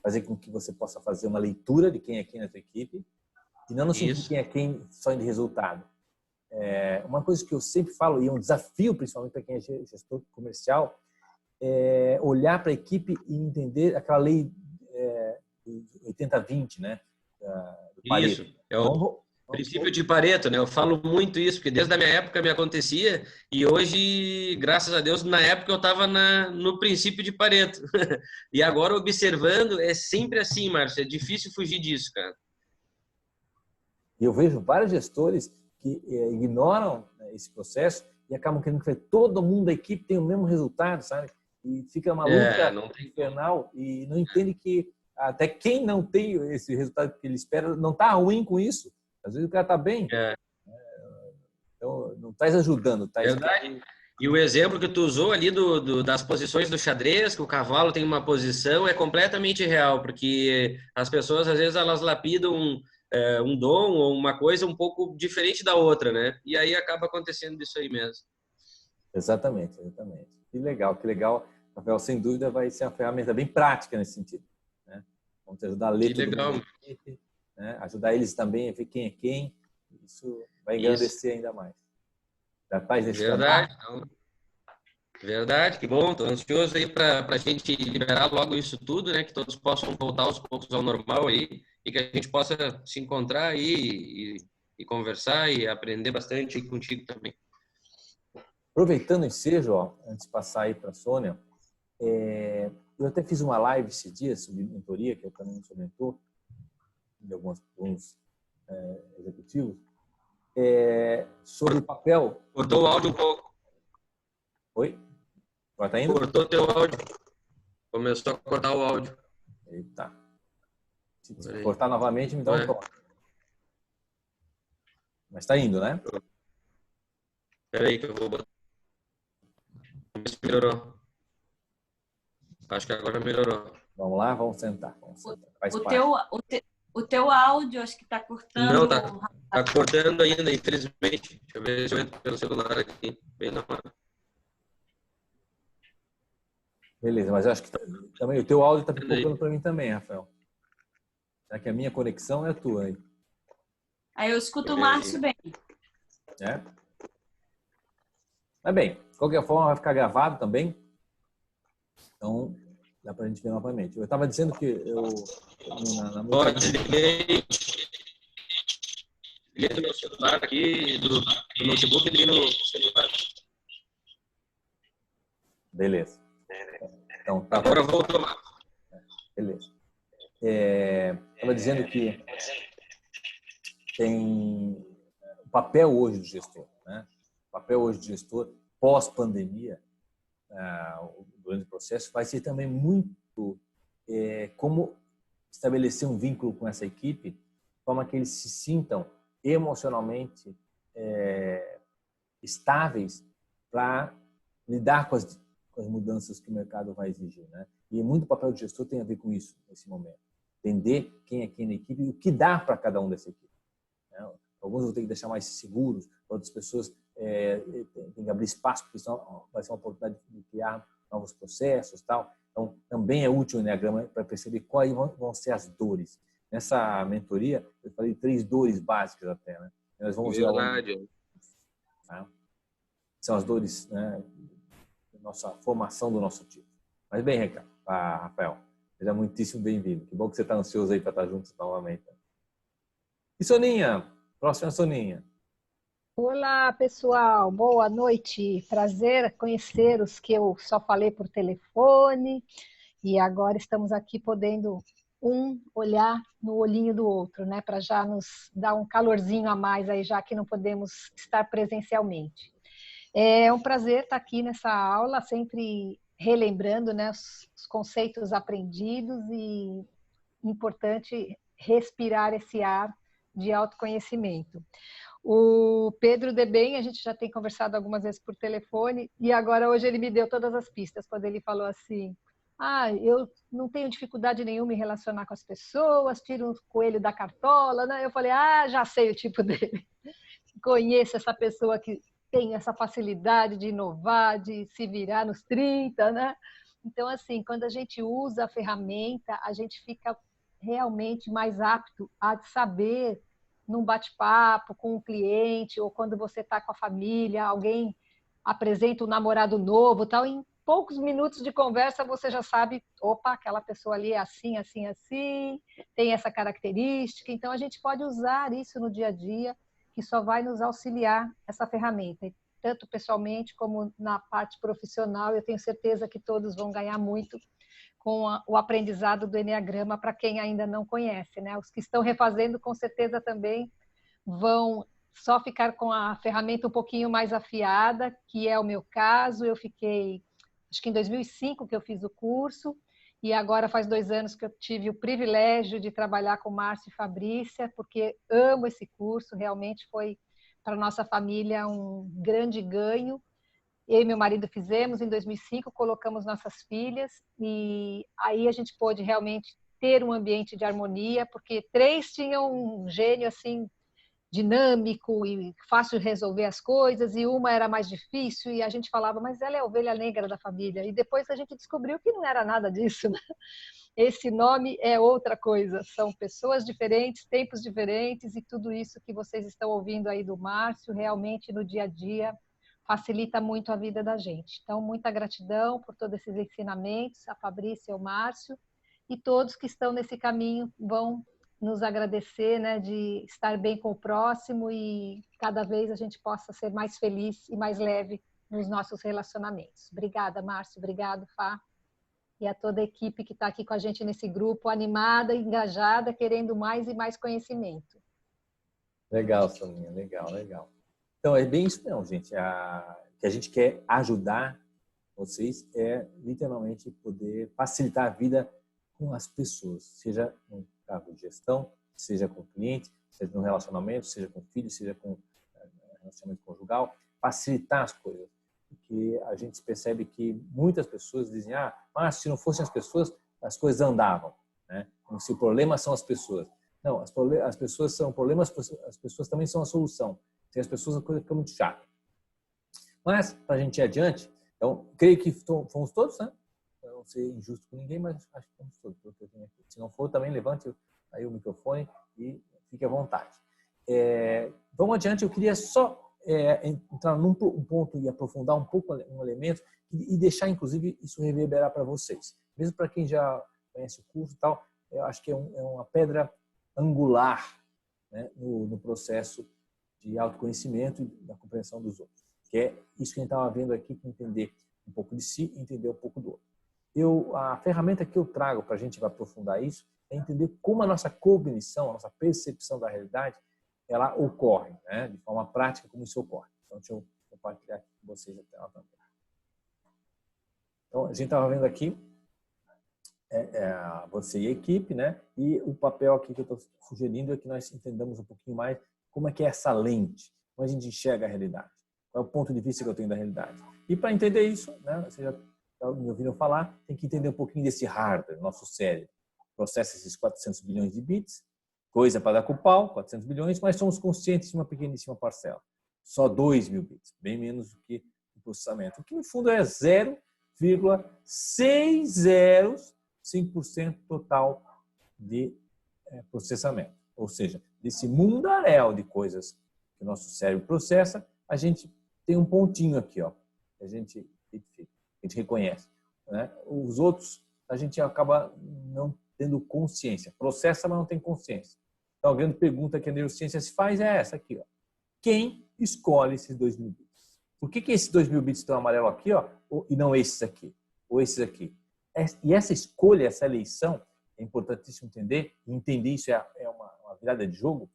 fazer com que você possa fazer uma leitura de quem é quem na tua equipe e não no sentido de quem é quem só de resultado. Uma coisa que eu sempre falo, e é um desafio principalmente para quem é gestor comercial, é olhar para a equipe e entender aquela lei 80-20, né? Do Pareto. Isso, é o princípio de Pareto, né? Eu falo muito isso, porque desde a minha época me acontecia e hoje, graças a Deus, na época eu estava no princípio de Pareto. E agora, observando, é sempre assim, Márcio, é difícil fugir disso, cara. E eu vejo vários gestores que ignoram esse processo e acabam querendo que todo mundo da equipe tenha o mesmo resultado, sabe? E fica uma luta infernal e não entende que até quem não tem esse resultado que ele espera não está ruim com isso. Às vezes o cara está bem. Então, não está ajudando. Verdade. E o exemplo que tu usou ali das posições do xadrez, que o cavalo tem uma posição, é completamente real, porque as pessoas, às vezes, elas lapidam um dom ou uma coisa um pouco diferente da outra, né? E aí acaba acontecendo isso aí mesmo. Exatamente. Que legal. Rafael, sem dúvida, vai ser uma ferramenta bem prática nesse sentido, né? Vamos te ajudar a ler tudo, né? Ajudar eles também a ver quem é quem. Isso vai engrandecer ainda mais. Já faz esse Verdade. Verdade, que bom. Estou ansioso aí para a gente liberar logo isso tudo, né? Que todos possam voltar aos poucos ao normal aí e que a gente possa se encontrar aí e conversar e aprender bastante contigo também. Aproveitando o ensejo, antes de passar aí para a Sônia, eu até fiz uma live esse dia sobre mentoria, que eu também sou mentor de alguns executivos, sobre o papel... Cortou o áudio um pouco. Oi? Agora tá indo? Cortou teu áudio. Começou a cortar o áudio. Eita. Se cortar novamente, me dá um toque. Mas está indo, né? Espera aí que eu vou botar. Melhorou. Acho que agora melhorou. Vamos lá, vamos sentar. Faz O parte. o teu áudio, acho que está cortando. Não, tá cortando ainda, infelizmente. Deixa eu ver se eu entro pelo celular aqui. Bem na hora. Beleza, mas eu acho que também o teu áudio está pipocando para mim também, Rafael. Será que a minha conexão é a tua aí? Aí eu escuto o Márcio bem. É? Mas bem, de qualquer forma vai ficar gravado também. Então, dá para a gente ver novamente. Eu estava dizendo que Desliguei do meu celular aqui, do notebook e liguei no celular. Beleza. Então, tá agora voltou lá. Beleza. Estava dizendo que tem o papel hoje do gestor, né? O papel hoje do gestor pós-pandemia, durante o processo, vai ser também muito como estabelecer um vínculo com essa equipe, de forma que eles se sintam emocionalmente estáveis para lidar com as mudanças que o mercado vai exigir, né? E muito papel do gestor tem a ver com isso nesse momento. Entender quem é quem na equipe e o que dá para cada um dessa equipe, né? Alguns vão ter que deixar mais seguros, outras pessoas têm que abrir espaço, porque senão vai ser uma oportunidade de criar novos processos, tal. Então, também é útil o Enneagrama para perceber quais vão ser as dores. Nessa mentoria, eu falei 3 dores básicas até, né? Nós vamos ver tá? São as dores, né, da nossa formação do nosso tipo. Mas bem, Rafael, seja muitíssimo bem-vindo. Que bom que você está ansioso aí para estar juntos novamente. E Soninha? Próxima, Soninha. Olá, pessoal. Boa noite. Prazer conhecer-os que eu só falei por telefone e agora estamos aqui podendo olhar no olhinho do outro, né, para já nos dar um calorzinho a mais aí, já que não podemos estar presencialmente. É um prazer estar aqui nessa aula, sempre relembrando, né, os conceitos aprendidos e importante respirar esse ar de autoconhecimento. O Pedro Debem, a gente já tem conversado algumas vezes por telefone e agora hoje ele me deu todas as pistas quando ele falou assim: eu não tenho dificuldade nenhuma em relacionar com as pessoas, tiro um coelho da cartola, né? Eu falei, já sei o tipo dele. Conheço essa pessoa que tem essa facilidade de inovar, de se virar nos 30, né? Então, assim, quando a gente usa a ferramenta, a gente fica realmente mais apto a saber, num bate-papo com um cliente, ou quando você está com a família, alguém apresenta um namorado novo, tal, em poucos minutos de conversa você já sabe, opa, aquela pessoa ali é assim, assim, assim, tem essa característica. Então, a gente pode usar isso no dia a dia, que só vai nos auxiliar essa ferramenta, tanto pessoalmente como na parte profissional. Eu tenho certeza que todos vão ganhar muito com o aprendizado do Enneagrama para quem ainda não conhece, né? Os que estão refazendo, com certeza também vão só ficar com a ferramenta um pouquinho mais afiada, que é o meu caso. Eu fiquei, acho que em 2005 que eu fiz o curso, e agora faz 2 anos que eu tive o privilégio de trabalhar com Márcio e Fabrícia, porque amo esse curso, realmente foi para a nossa família um grande ganho. Eu e meu marido fizemos em 2005, colocamos nossas filhas, e aí a gente pôde realmente ter um ambiente de harmonia, porque 3 tinham um gênio assim dinâmico e fácil de resolver as coisas, e uma era mais difícil, e a gente falava, mas ela é a ovelha negra da família. E depois a gente descobriu que não era nada disso, né? Esse nome é outra coisa, são pessoas diferentes, tempos diferentes, e tudo isso que vocês estão ouvindo aí do Márcio, realmente no dia a dia, facilita muito a vida da gente. Então, muita gratidão por todos esses ensinamentos, a Fabrícia e o Márcio, e todos que estão nesse caminho vão nos agradecer, né, de estar bem com o próximo e cada vez a gente possa ser mais feliz e mais leve nos nossos relacionamentos. Obrigada, Márcio. Obrigado, Fá. E a toda a equipe que está aqui com a gente nesse grupo, animada, engajada, querendo mais e mais conhecimento. Legal, Soninha. Legal, legal. Então, é bem isso não, gente. Que a gente quer ajudar vocês é literalmente poder facilitar a vida com as pessoas, seja cargo de gestão, seja com o cliente, seja no relacionamento, seja com o filho, seja com relacionamento conjugal, facilitar as coisas. Porque a gente percebe que muitas pessoas dizem, mas se não fossem as pessoas, as coisas andavam, né? Como se o problema são as pessoas. Não, as pessoas são problemas, as pessoas também são a solução. Sem as pessoas a coisa fica muito chata. Mas, para a gente ir adiante, então, creio que fomos todos, né? Eu não ser injusto com ninguém, mas acho que fomos todos. Se não for, também levante aí o microfone e fique à vontade. Vamos adiante, eu queria só entrar num ponto e aprofundar um pouco um elemento e deixar, inclusive, isso reverberar para vocês. Mesmo para quem já conhece o curso e tal, eu acho que é uma pedra angular, né, no processo de autoconhecimento e da compreensão dos outros. Que é isso que a gente estava vendo aqui, que entender um pouco de si e entender um pouco do outro. A ferramenta que eu trago para a gente aprofundar isso é entender como a nossa cognição, a nossa percepção da realidade, ela ocorre, né, de forma prática, como isso ocorre. Então, deixa eu compartilhar aqui com vocês a tela também. Então, a gente estava vendo aqui você e a equipe, né? E o papel aqui que eu estou sugerindo é que nós entendamos um pouquinho mais como é que é essa lente, como a gente enxerga a realidade, qual é o ponto de vista que eu tenho da realidade. E para entender isso, né, você já está me ouvindo falar, tem que entender um pouquinho desse hardware, nosso cérebro. Processa esses 400 bilhões de bits, coisa para dar com o pau, 400 bilhões, mas somos conscientes de uma pequeníssima parcela. Só 2.000 bits, bem menos do que o processamento, que no fundo é 0,605% total de processamento. Ou seja, desse mundaréu de coisas que o nosso cérebro processa, a gente tem um pontinho aqui, ó, que a gente identifica, a gente reconhece, né? Os outros, a gente acaba não tendo consciência. Processa, mas não tem consciência. Então, a grande pergunta que a neurociência se faz é essa aqui, ó. Quem escolhe esses 2.000 bits? Por que esses 2.000 bits estão amarelo aqui, ó, e não esses aqui, ou esses aqui? E essa escolha, essa eleição, é importantíssimo entender, e entender isso é uma virada de jogo,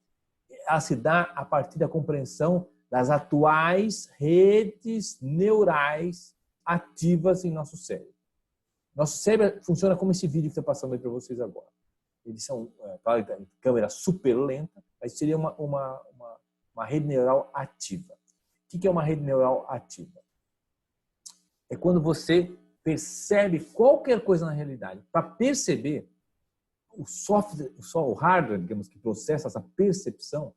ela se dá a partir da compreensão das atuais redes neurais ativas em nosso cérebro. Nosso cérebro funciona como esse vídeo que estou passando aí para vocês agora. Eles são, claro, câmera super lenta, mas seria uma rede neural ativa. O que é uma rede neural ativa? É quando você percebe qualquer coisa na realidade. Para perceber, o software, o hardware, digamos, que processa essa percepção,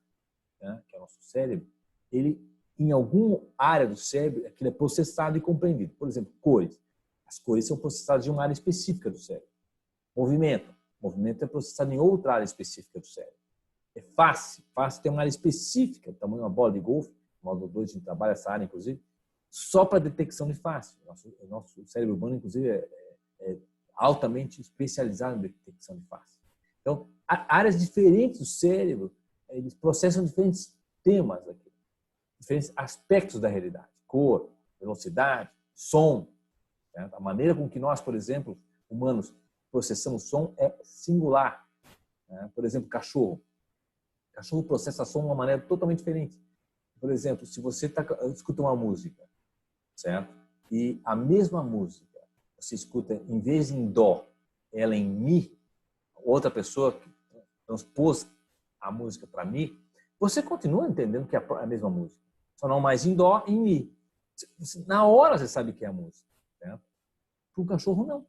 né, que é o nosso cérebro, ele, em alguma área do cérebro, aquilo é processado e compreendido. Por exemplo, cores. As cores são processadas em uma área específica do cérebro. Movimento. O movimento é processado em outra área específica do cérebro. Face. Face tem uma área específica, tamanho de uma bola de golfe. No módulo 2 a gente trabalha essa área, inclusive, só para detecção de face. O nosso cérebro humano, inclusive, é altamente especializado em detecção de face. Então, áreas diferentes do cérebro, eles processam diferentes temas aqui, diferentes aspectos da realidade. Cor, velocidade, som. Né? A maneira com que nós, por exemplo, humanos, processamos som é singular. Né? Por exemplo, cachorro. Cachorro processa som de uma maneira totalmente diferente. Por exemplo, se você escuta uma música, certo? E a mesma música você escuta, em vez de em dó, ela em mi, outra pessoa transpôs a música para mi, você continua entendendo que é a mesma música, só não mais em dó, em mi. Na hora você sabe que é a música. Para um cachorro, não.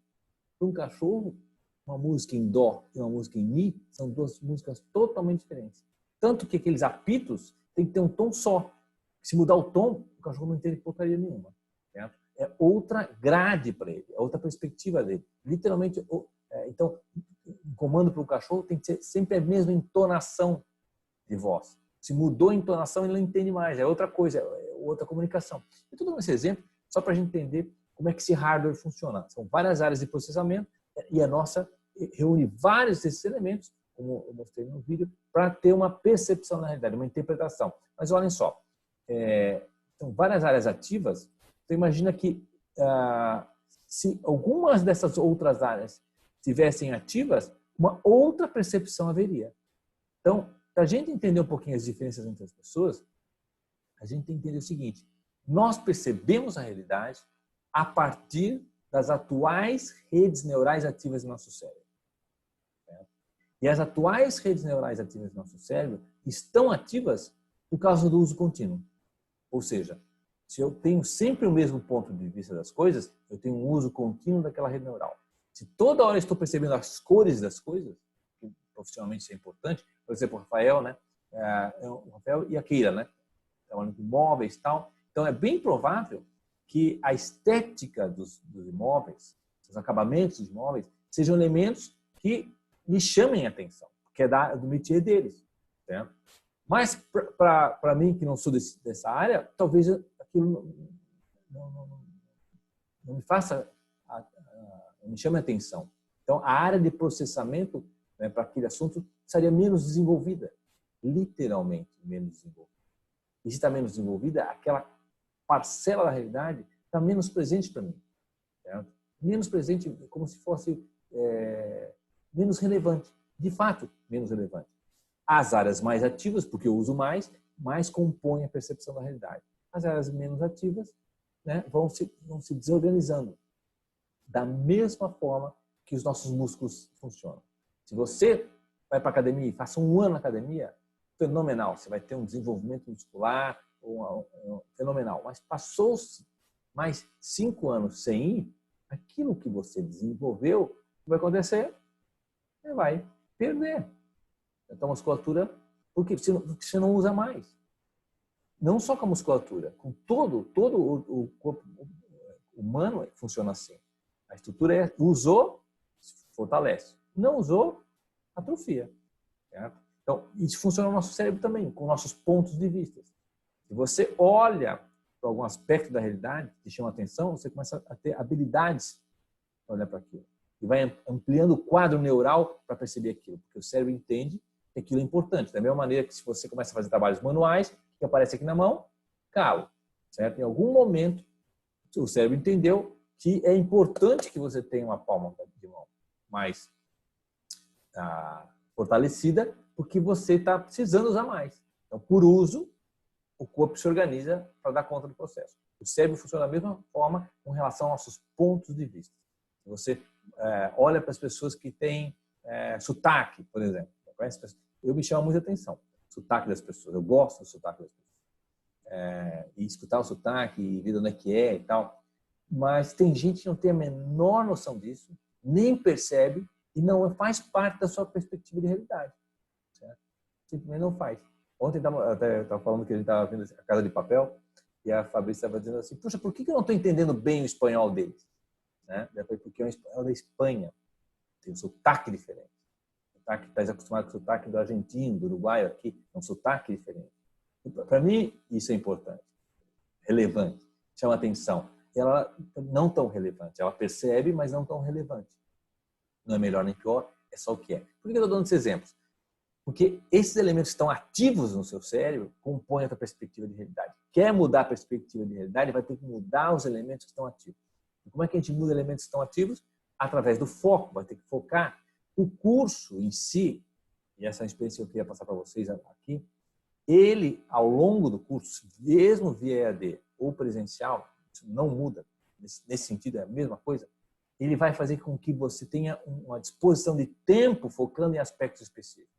Para um cachorro, uma música em dó e uma música em mi são duas músicas totalmente diferentes. Tanto que aqueles apitos tem que ter um tom só. Se mudar o tom, o cachorro não entende porcaria nenhuma. Certo? É outra grade para ele, é outra perspectiva dele. Literalmente, então, um comando para o cachorro tem que ser sempre a mesma entonação de voz. Se mudou a entonação, ele não entende mais, é outra coisa, é outra comunicação. Eu estou dando esse exemplo só para a gente entender como é que esse hardware funciona. São várias áreas de processamento e a nossa reúne vários desses elementos, como eu mostrei no vídeo, para ter uma percepção da realidade, uma interpretação. Mas olhem só, são várias áreas ativas. Então, imagina que se algumas dessas outras áreas estivessem ativas, uma outra percepção haveria. Então, para a gente entender um pouquinho as diferenças entre as pessoas, a gente tem que entender o seguinte: nós percebemos a realidade a partir das atuais redes neurais ativas no nosso cérebro. E as atuais redes neurais ativas do nosso cérebro estão ativas por causa do uso contínuo. Ou seja, se eu tenho sempre o mesmo ponto de vista das coisas, eu tenho um uso contínuo daquela rede neural. Se toda hora eu estou percebendo as cores das coisas, que profissionalmente isso é importante, por exemplo, o Rafael, né? O Rafael e a Keira, né? Trabalhando com imóveis e tal. Então, é bem provável que a estética dos imóveis, os acabamentos dos imóveis, sejam elementos que me chamem a atenção, que é do métier deles. Certo? Mas, para mim, que não sou dessa área, talvez aquilo não me faça, não me chame a atenção. Então, a área de processamento, né, para aquele assunto estaria menos desenvolvida, literalmente menos desenvolvida. E se está menos desenvolvida, aquela parcela da realidade está menos presente para mim. Certo? Menos presente, como se fosse menos relevante. De fato, menos relevante. As áreas mais ativas, porque eu uso mais compõem a percepção da realidade. As áreas menos ativas, né, vão se desorganizando. Da mesma forma que os nossos músculos funcionam. Se você vai para a academia e faça um ano na academia, fenomenal. Você vai ter um desenvolvimento muscular fenomenal. Mas passou-se mais 5 anos sem ir, aquilo que você desenvolveu, o que vai acontecer? Você vai perder. Então, a musculatura, porque você não usa mais. Não só com a musculatura, com todo o corpo humano funciona assim. A estrutura usou, fortalece. Não usou, atrofia. Certo? Então, isso funciona no nosso cérebro também, com nossos pontos de vista. Se você olha para algum aspecto da realidade que chama atenção, você começa a ter habilidades para olhar para aquilo. E vai ampliando o quadro neural para perceber aquilo. Porque o cérebro entende que aquilo é importante. Da mesma maneira que se você começa a fazer trabalhos manuais, que aparece aqui na mão, calo. Certo? Em algum momento, o cérebro entendeu que é importante que você tenha uma palma de mão mais fortalecida, porque você está precisando usar mais. Então, por uso, o corpo se organiza para dar conta do processo. O cérebro funciona da mesma forma com relação aos nossos pontos de vista. Você olha para as pessoas que têm sotaque, por exemplo. Eu me chamo muita atenção. O sotaque das pessoas. Eu gosto do sotaque das pessoas. E escutar o sotaque, e ver onde é que é e tal. Mas tem gente que não tem a menor noção disso, nem percebe e não faz parte da sua perspectiva de realidade. Certo? Simplesmente não faz. Ontem eu estava falando que a gente estava vendo a Casa de Papel e a Fabrícia estava dizendo assim, puxa, por que eu não estou entendendo bem o espanhol deles? Né? Porque é um espanhol da Espanha. Tem um sotaque diferente. Está acostumado com o sotaque do argentino, do uruguaio aqui. É um sotaque diferente. Para mim, isso é importante. Relevante. Chama atenção. Ela não tão relevante. Ela percebe, mas não tão relevante. Não é melhor nem pior, é só o que é. Por que eu estou dando esses exemplos? Porque esses elementos que estão ativos no seu cérebro compõem a tua perspectiva de realidade. Quer mudar a perspectiva de realidade, vai ter que mudar os elementos que estão ativos. E como é que a gente muda elementos que estão ativos? Através do foco. Vai ter que focar. O curso em si, e essa experiência que eu queria passar para vocês aqui, ele, ao longo do curso, mesmo via EAD ou presencial, isso não muda, nesse sentido é a mesma coisa, ele vai fazer com que você tenha uma disposição de tempo focando em aspectos específicos.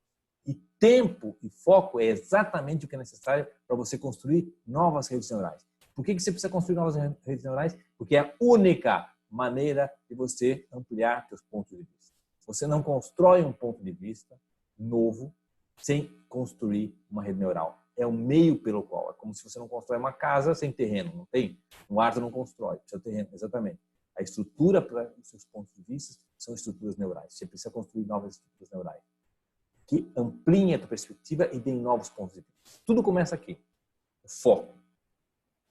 E tempo e foco é exatamente o que é necessário para você construir novas redes neurais. Por que você precisa construir novas redes neurais? Porque é a única maneira de você ampliar seus pontos de vista. Você não constrói um ponto de vista novo sem construir uma rede neural. É o meio pelo qual. É como se você não constrói uma casa sem terreno, não tem? Um árvore não constrói, precisa terreno, exatamente. A estrutura para os seus pontos de vista são estruturas neurais. Você precisa construir novas estruturas neurais que ampliem a tua perspectiva e deem novos pontos de vista. Tudo começa aqui. O foco.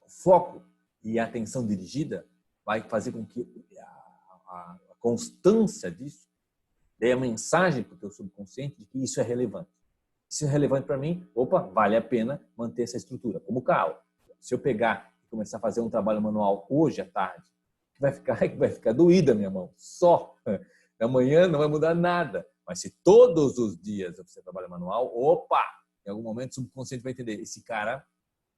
O foco e a atenção dirigida vai fazer com que a constância disso dê a mensagem para o teu subconsciente de que isso é relevante. Isso é relevante para mim, opa, vale a pena manter essa estrutura. Como o carro. Se eu pegar e começar a fazer um trabalho manual hoje à tarde, vai ficar doída a minha mão. Só. Amanhã não vai mudar nada. Mas se todos os dias eu fizer trabalho manual, opa, em algum momento o subconsciente vai entender. Esse cara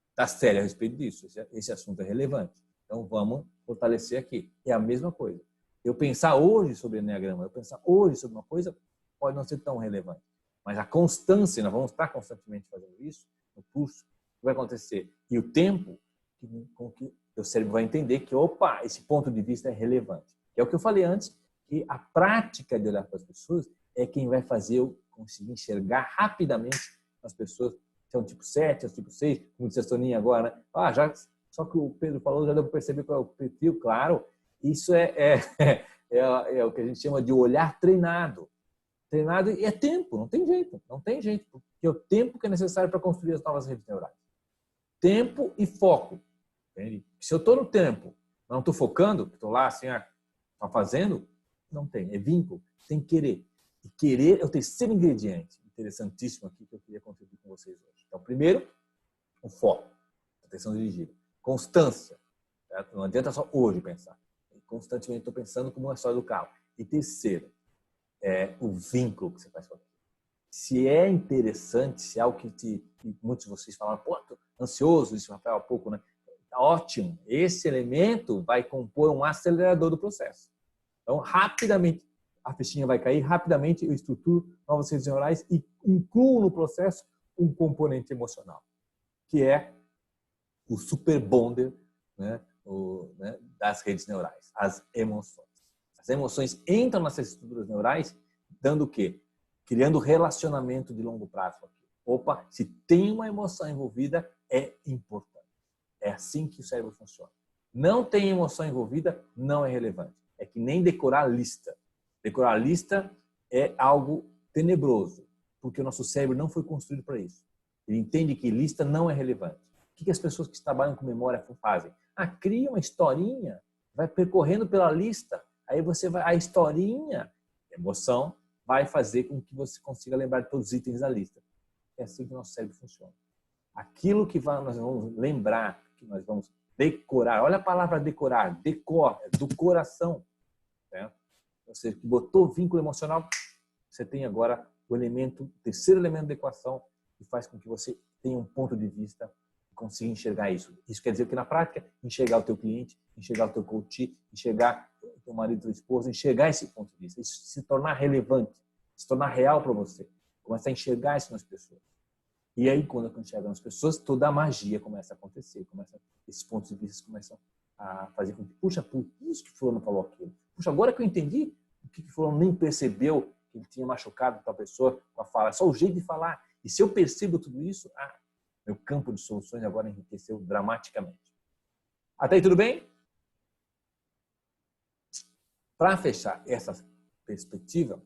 está sério a respeito disso. Esse assunto é relevante. Então vamos fortalecer aqui. É a mesma coisa. Eu pensar hoje sobre Enneagrama, eu pensar hoje sobre uma coisa, pode não ser tão relevante. Mas a constância, nós vamos estar constantemente fazendo isso no curso, o que vai acontecer? E o tempo com que o cérebro vai entender que, opa, esse ponto de vista é relevante. Que é o que eu falei antes, que a prática de olhar para as pessoas é quem vai fazer eu conseguir enxergar rapidamente as pessoas, se é um tipo 7, se é um tipo 6, como disse a Soninha agora, né? Só que o Pedro falou, já deu para perceber qual é o perfil, claro, isso é o que a gente chama de olhar treinado. Treinado e é tempo, não tem jeito, porque é o tempo que é necessário para construir as novas redes neurais. Tempo e foco. Entende? Se eu estou no tempo, não estou focando, estou lá assim, tá fazendo, não tem, é vínculo, tem que querer. E querer é o terceiro ingrediente interessantíssimo aqui que eu queria contribuir com vocês hoje. Então, primeiro, o foco, atenção dirigida. Constância, certo? Não adianta só hoje pensar. Constantemente estou pensando como uma história do carro. E terceiro, é o vínculo que você faz com aquilo. Se é interessante, se é algo que muitos de vocês falaram, pô, tô ansioso, disse o Rafael há pouco, né? Ótimo, esse elemento vai compor um acelerador do processo. Então, rapidamente, a fichinha vai cair, rapidamente eu estruturo novas redes neurais e incluo no processo um componente emocional, que é o super bonder, né, das redes neurais, as emoções. As emoções entram nessas estruturas neurais, dando o quê? Criando relacionamento de longo prazo. Opa, se tem uma emoção envolvida, é importante. É assim que o cérebro funciona. Não tem emoção envolvida, não é relevante. É que nem decorar lista. Decorar lista é algo tenebroso, porque o nosso cérebro não foi construído para isso. Ele entende que lista não é relevante. O que as pessoas que trabalham com memória fazem? Cria uma historinha, vai percorrendo pela lista, aí você vai, a historinha, emoção, vai fazer com que você consiga lembrar de todos os itens da lista. É assim que o nosso cérebro funciona. Aquilo que nós vamos lembrar, que nós vamos decorar, olha a palavra decorar, decor, é do coração. Certo? Você botou vínculo emocional, você tem agora o terceiro elemento da equação, que faz com que você tenha um ponto de vista e consiga enxergar isso. Isso quer dizer que na prática, enxergar o teu cliente, enxergar o teu coach, enxergar o teu marido, tua esposa, enxergar esse ponto de vista, isso se tornar relevante, se tornar real para você. Começa a enxergar isso nas pessoas. E aí, quando eu enxergo nas pessoas, toda a magia começa a acontecer. Esses pontos de vista começam a fazer com que, puxa, por isso que fulano falou aquilo. Puxa, agora que eu entendi o que fulano nem percebeu que ele tinha machucado a pessoa com a fala. É só o jeito de falar. E se eu percebo tudo isso, meu campo de soluções agora enriqueceu dramaticamente. Até aí, tudo bem? Para fechar essa perspectiva,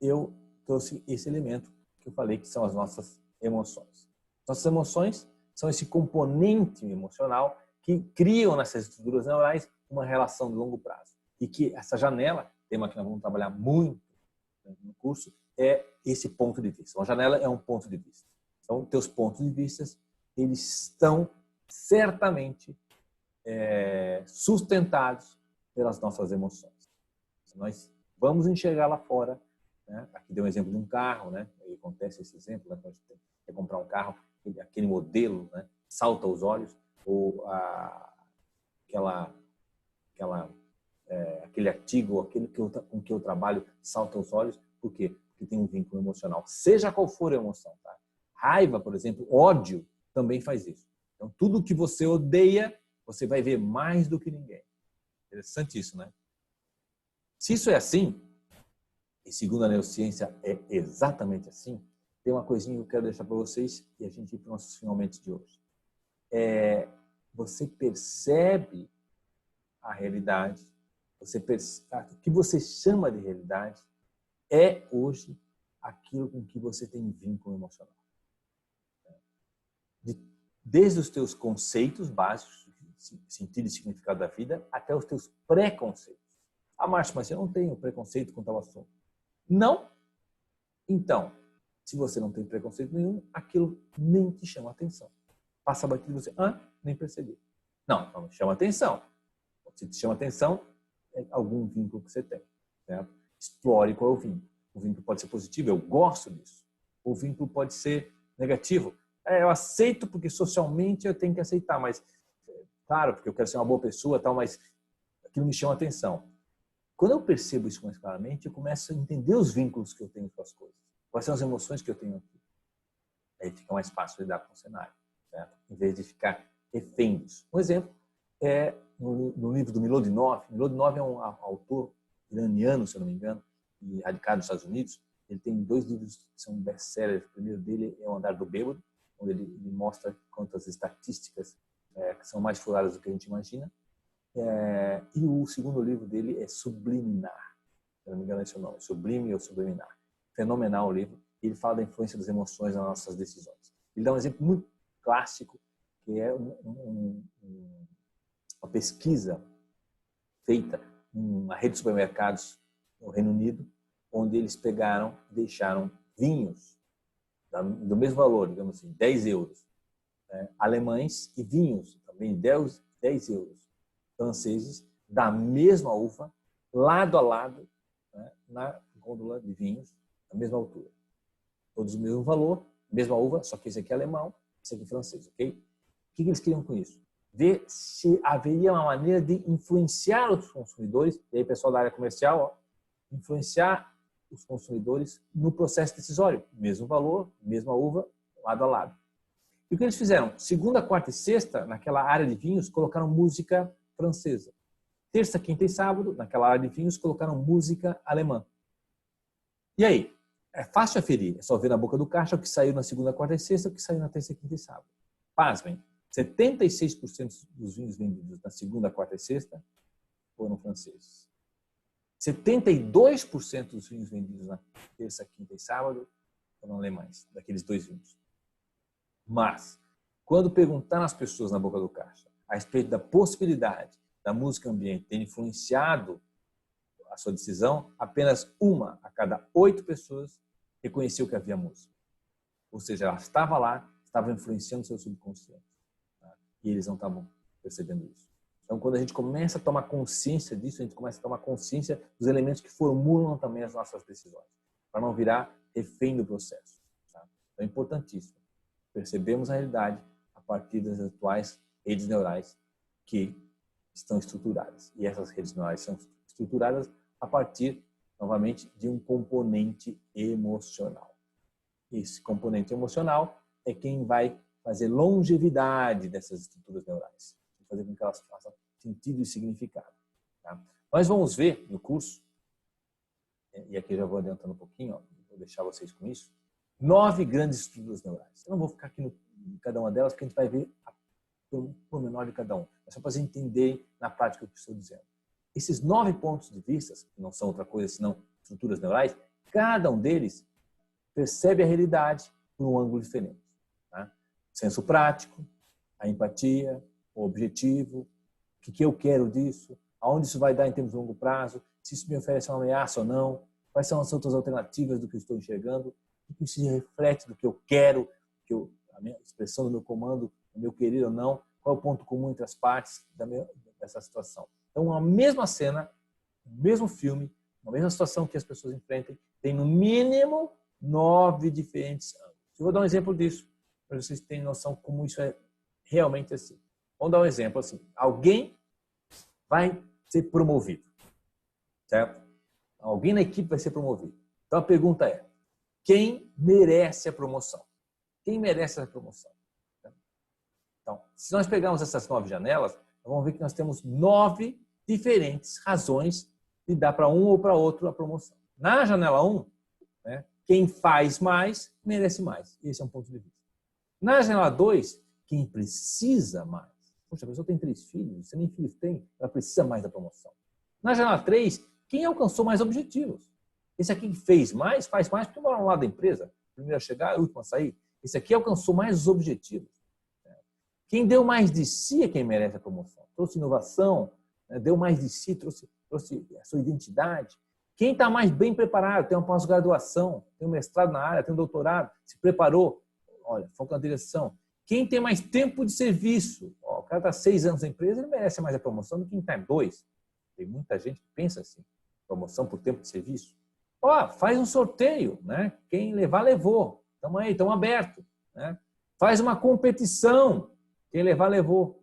eu trouxe esse elemento que eu falei que são as nossas emoções. Nossas emoções são esse componente emocional que criam nessas estruturas neurais uma relação de longo prazo. E que essa janela, tema que nós vamos trabalhar muito no curso, é esse ponto de vista. Uma janela é um ponto de vista. Então, teus pontos de vista, eles estão certamente sustentados pelas nossas emoções. Nós vamos enxergar lá fora. Né? Aqui deu um exemplo de um carro, né? Aí acontece esse exemplo, né? Quando a gente quer comprar um carro, aquele modelo, né? Salta aos olhos, ou aquele artigo, aquele com que eu trabalho salta aos olhos. Por quê? Porque tem um vínculo emocional. Seja qual for a emoção, tá? Raiva, por exemplo, ódio também faz isso. Então, tudo que você odeia, você vai ver mais do que ninguém. Interessante isso, né? Se isso é assim, e segundo a neurociência é exatamente assim, tem uma coisinha que eu quero deixar para vocês e a gente ir para os nossos finalmente de hoje. Você percebe a realidade, o que você chama de realidade é hoje aquilo com que você tem vínculo emocional. Desde os teus conceitos básicos, sentido e significado da vida, até os teus preconceitos. Márcio, mas eu não tenho preconceito com tal assunto. Não? Então, se você não tem preconceito nenhum, aquilo nem te chama atenção. Passa batido e você, nem percebi. Não chama atenção. Se te chama atenção, é algum vínculo que você tem. Certo? Explore qual é o vínculo. O vínculo pode ser positivo, eu gosto disso. O vínculo pode ser negativo. Eu aceito porque socialmente eu tenho que aceitar, mas, claro, porque eu quero ser uma boa pessoa, tal, mas aquilo me chama atenção. quando eu percebo isso mais claramente, eu começo a entender os vínculos que eu tenho com as coisas. Quais são as emoções que eu tenho aqui. Aí fica mais fácil lidar com o cenário, certo? Em vez de ficar refém disso. Um exemplo é no livro do Milodinov. Milodinov é um autor iraniano, se eu não me engano, e radicado nos Estados Unidos. Ele tem 2 livros que são best-sellers. O primeiro dele é O Andar do Bêbado, onde ele mostra quantas estatísticas que são mais furadas do que a gente imagina. E o segundo livro dele é Subliminar. Se eu não me engano, esse é o nome. Sublime ou Subliminar. Fenomenal o livro. Ele fala da influência das emoções nas nossas decisões. Ele dá um exemplo muito clássico, que é uma pesquisa feita numa rede de supermercados no Reino Unido, onde eles pegaram e deixaram vinhos do mesmo valor, digamos assim, 10 euros, alemães, e vinhos também 10 euros, franceses, da mesma uva, lado a lado, na gôndola de vinhos, na mesma altura. Todos o mesmo valor, mesma uva, só que esse aqui é alemão, esse aqui é francês, ok? O que eles queriam com isso? Ver se haveria uma maneira de influenciar os consumidores, e aí pessoal da área comercial, influenciar os consumidores no processo decisório. Mesmo valor, mesma uva, lado a lado. E o que eles fizeram? Segunda, quarta e sexta, naquela área de vinhos, colocaram música francesa. Terça, quinta e sábado, naquela área de vinhos, colocaram música alemã. E aí? É fácil aferir. É só ver na boca do caixa o que saiu na segunda, quarta e sexta, o que saiu na terça, quinta e sábado. Pasmem, 76% dos vinhos vendidos na segunda, quarta e sexta foram franceses. 72% dos vinhos vendidos na terça, quinta e sábado foram alemães, daqueles 2 vinhos. Mas, quando perguntar às pessoas na boca do caixa a respeito da possibilidade da música ambiente ter influenciado a sua decisão, apenas 1 a cada 8 pessoas reconheceu que havia música. Ou seja, ela estava lá, estava influenciando o seu subconsciente. Tá? E eles não estavam percebendo isso. Então, quando a gente começa a tomar consciência disso, a gente começa a tomar consciência dos elementos que formulam também as nossas decisões, para não virar refém do processo. Tá? Então, é importantíssimo. Percebemos a realidade a partir das atuais redes neurais que estão estruturadas. E essas redes neurais são estruturadas a partir, novamente, de um componente emocional. Esse componente emocional é quem vai fazer longevidade dessas estruturas neurais, fazer com que elas façam sentido e significado. Tá? Nós vamos ver no curso, e aqui eu já vou adiantando um pouquinho, vou deixar vocês com isso, 9 grandes estruturas neurais. Eu não vou ficar aqui em cada uma delas, porque a gente vai ver o pormenor de cada um. É só para vocês entenderem na prática o que eu estou dizendo. Esses 9 pontos de vista, que não são outra coisa senão estruturas neurais, cada um deles percebe a realidade por um ângulo diferente. Tá? Senso prático, a empatia, o objetivo, o que eu quero disso, aonde isso vai dar em termos de longo prazo, se isso me oferece uma ameaça ou não, quais são as outras alternativas do que eu estou enxergando, o que isso reflete do que eu quero, a minha expressão do meu comando, o meu querer ou não, qual é o ponto comum entre as partes dessa situação. Então, a mesma cena, o mesmo filme, a mesma situação que as pessoas enfrentam, tem no mínimo 9 diferentes ângulos. Eu vou dar um exemplo disso, para vocês terem noção como isso é realmente assim. Vamos dar um exemplo assim. Alguém vai ser promovido, certo? Alguém na equipe vai ser promovido. Então, a pergunta é, quem merece a promoção? Quem merece a promoção? Então, se nós pegarmos essas 9 janelas, vamos ver que nós temos 9 diferentes razões de dar para um ou para outro a promoção. Na janela 1, né, quem faz mais, merece mais. Esse é um ponto de vista. Na janela 2, quem precisa mais. Poxa, a pessoa tem 3 filhos, você nem filhos tem, ela precisa mais da promoção. Na janela 3, quem alcançou mais objetivos. Esse aqui que fez mais, faz mais porque mora ao lado da empresa. Primeiro a chegar, o último a sair. Esse aqui alcançou mais os objetivos. Quem deu mais de si é quem merece a promoção. Trouxe inovação, deu mais de si, trouxe a sua identidade. Quem está mais bem preparado, tem uma pós-graduação, tem um mestrado na área, tem um doutorado, se preparou, olha, foca na direção. Quem tem mais tempo de serviço, o cara está 6 anos na empresa, ele merece mais a promoção do que quem está em 2. Tem muita gente que pensa assim, promoção por tempo de serviço. Faz um sorteio, né? Quem levar, levou. Estamos aí, estamos abertos. Né? Faz uma competição. Quem levar, levou.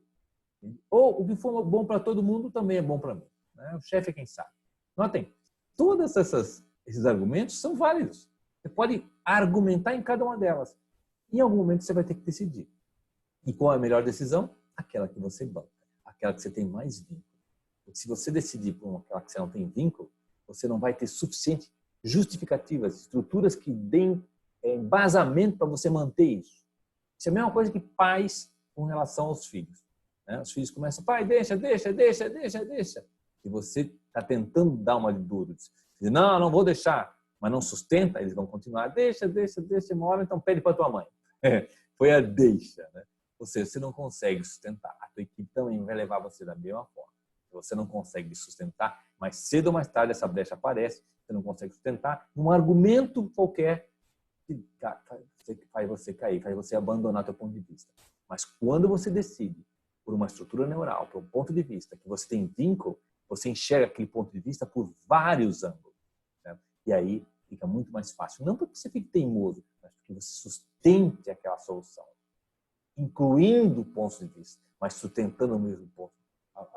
Ou o que for bom para todo mundo também é bom para mim. Né? O chefe é quem sabe. Notem, todos esses argumentos são válidos. Você pode argumentar em cada uma delas. Em algum momento você vai ter que decidir. E qual é a melhor decisão? Aquela que você banca, aquela que você tem mais vínculo. Porque se você decidir por aquela que você não tem vínculo, você não vai ter suficiente justificativas, estruturas que deem embasamento para você manter isso. Isso é a mesma coisa que pais com relação aos filhos. Né? Os filhos começam, pai, deixa. E você está tentando dar uma de duro. Diz, não vou deixar. Mas não sustenta, eles vão continuar, deixa, uma hora, então pede para tua mãe. Foi a deixa. Né? Ou seja, você não consegue sustentar. A tua equipe também vai levar você da mesma forma. Você não consegue sustentar, mas cedo ou mais tarde essa brecha aparece, você não consegue sustentar um argumento qualquer que faz você cair, faz você abandonar teu ponto de vista. Mas quando você decide por uma estrutura neural, por um ponto de vista que você tem vínculo, você enxerga aquele ponto de vista por vários ângulos. Né? E aí fica muito mais fácil. Não porque você fique teimoso, mas porque você sustente aquela solução. Incluindo pontos de vista, mas sustentando o mesmo ponto,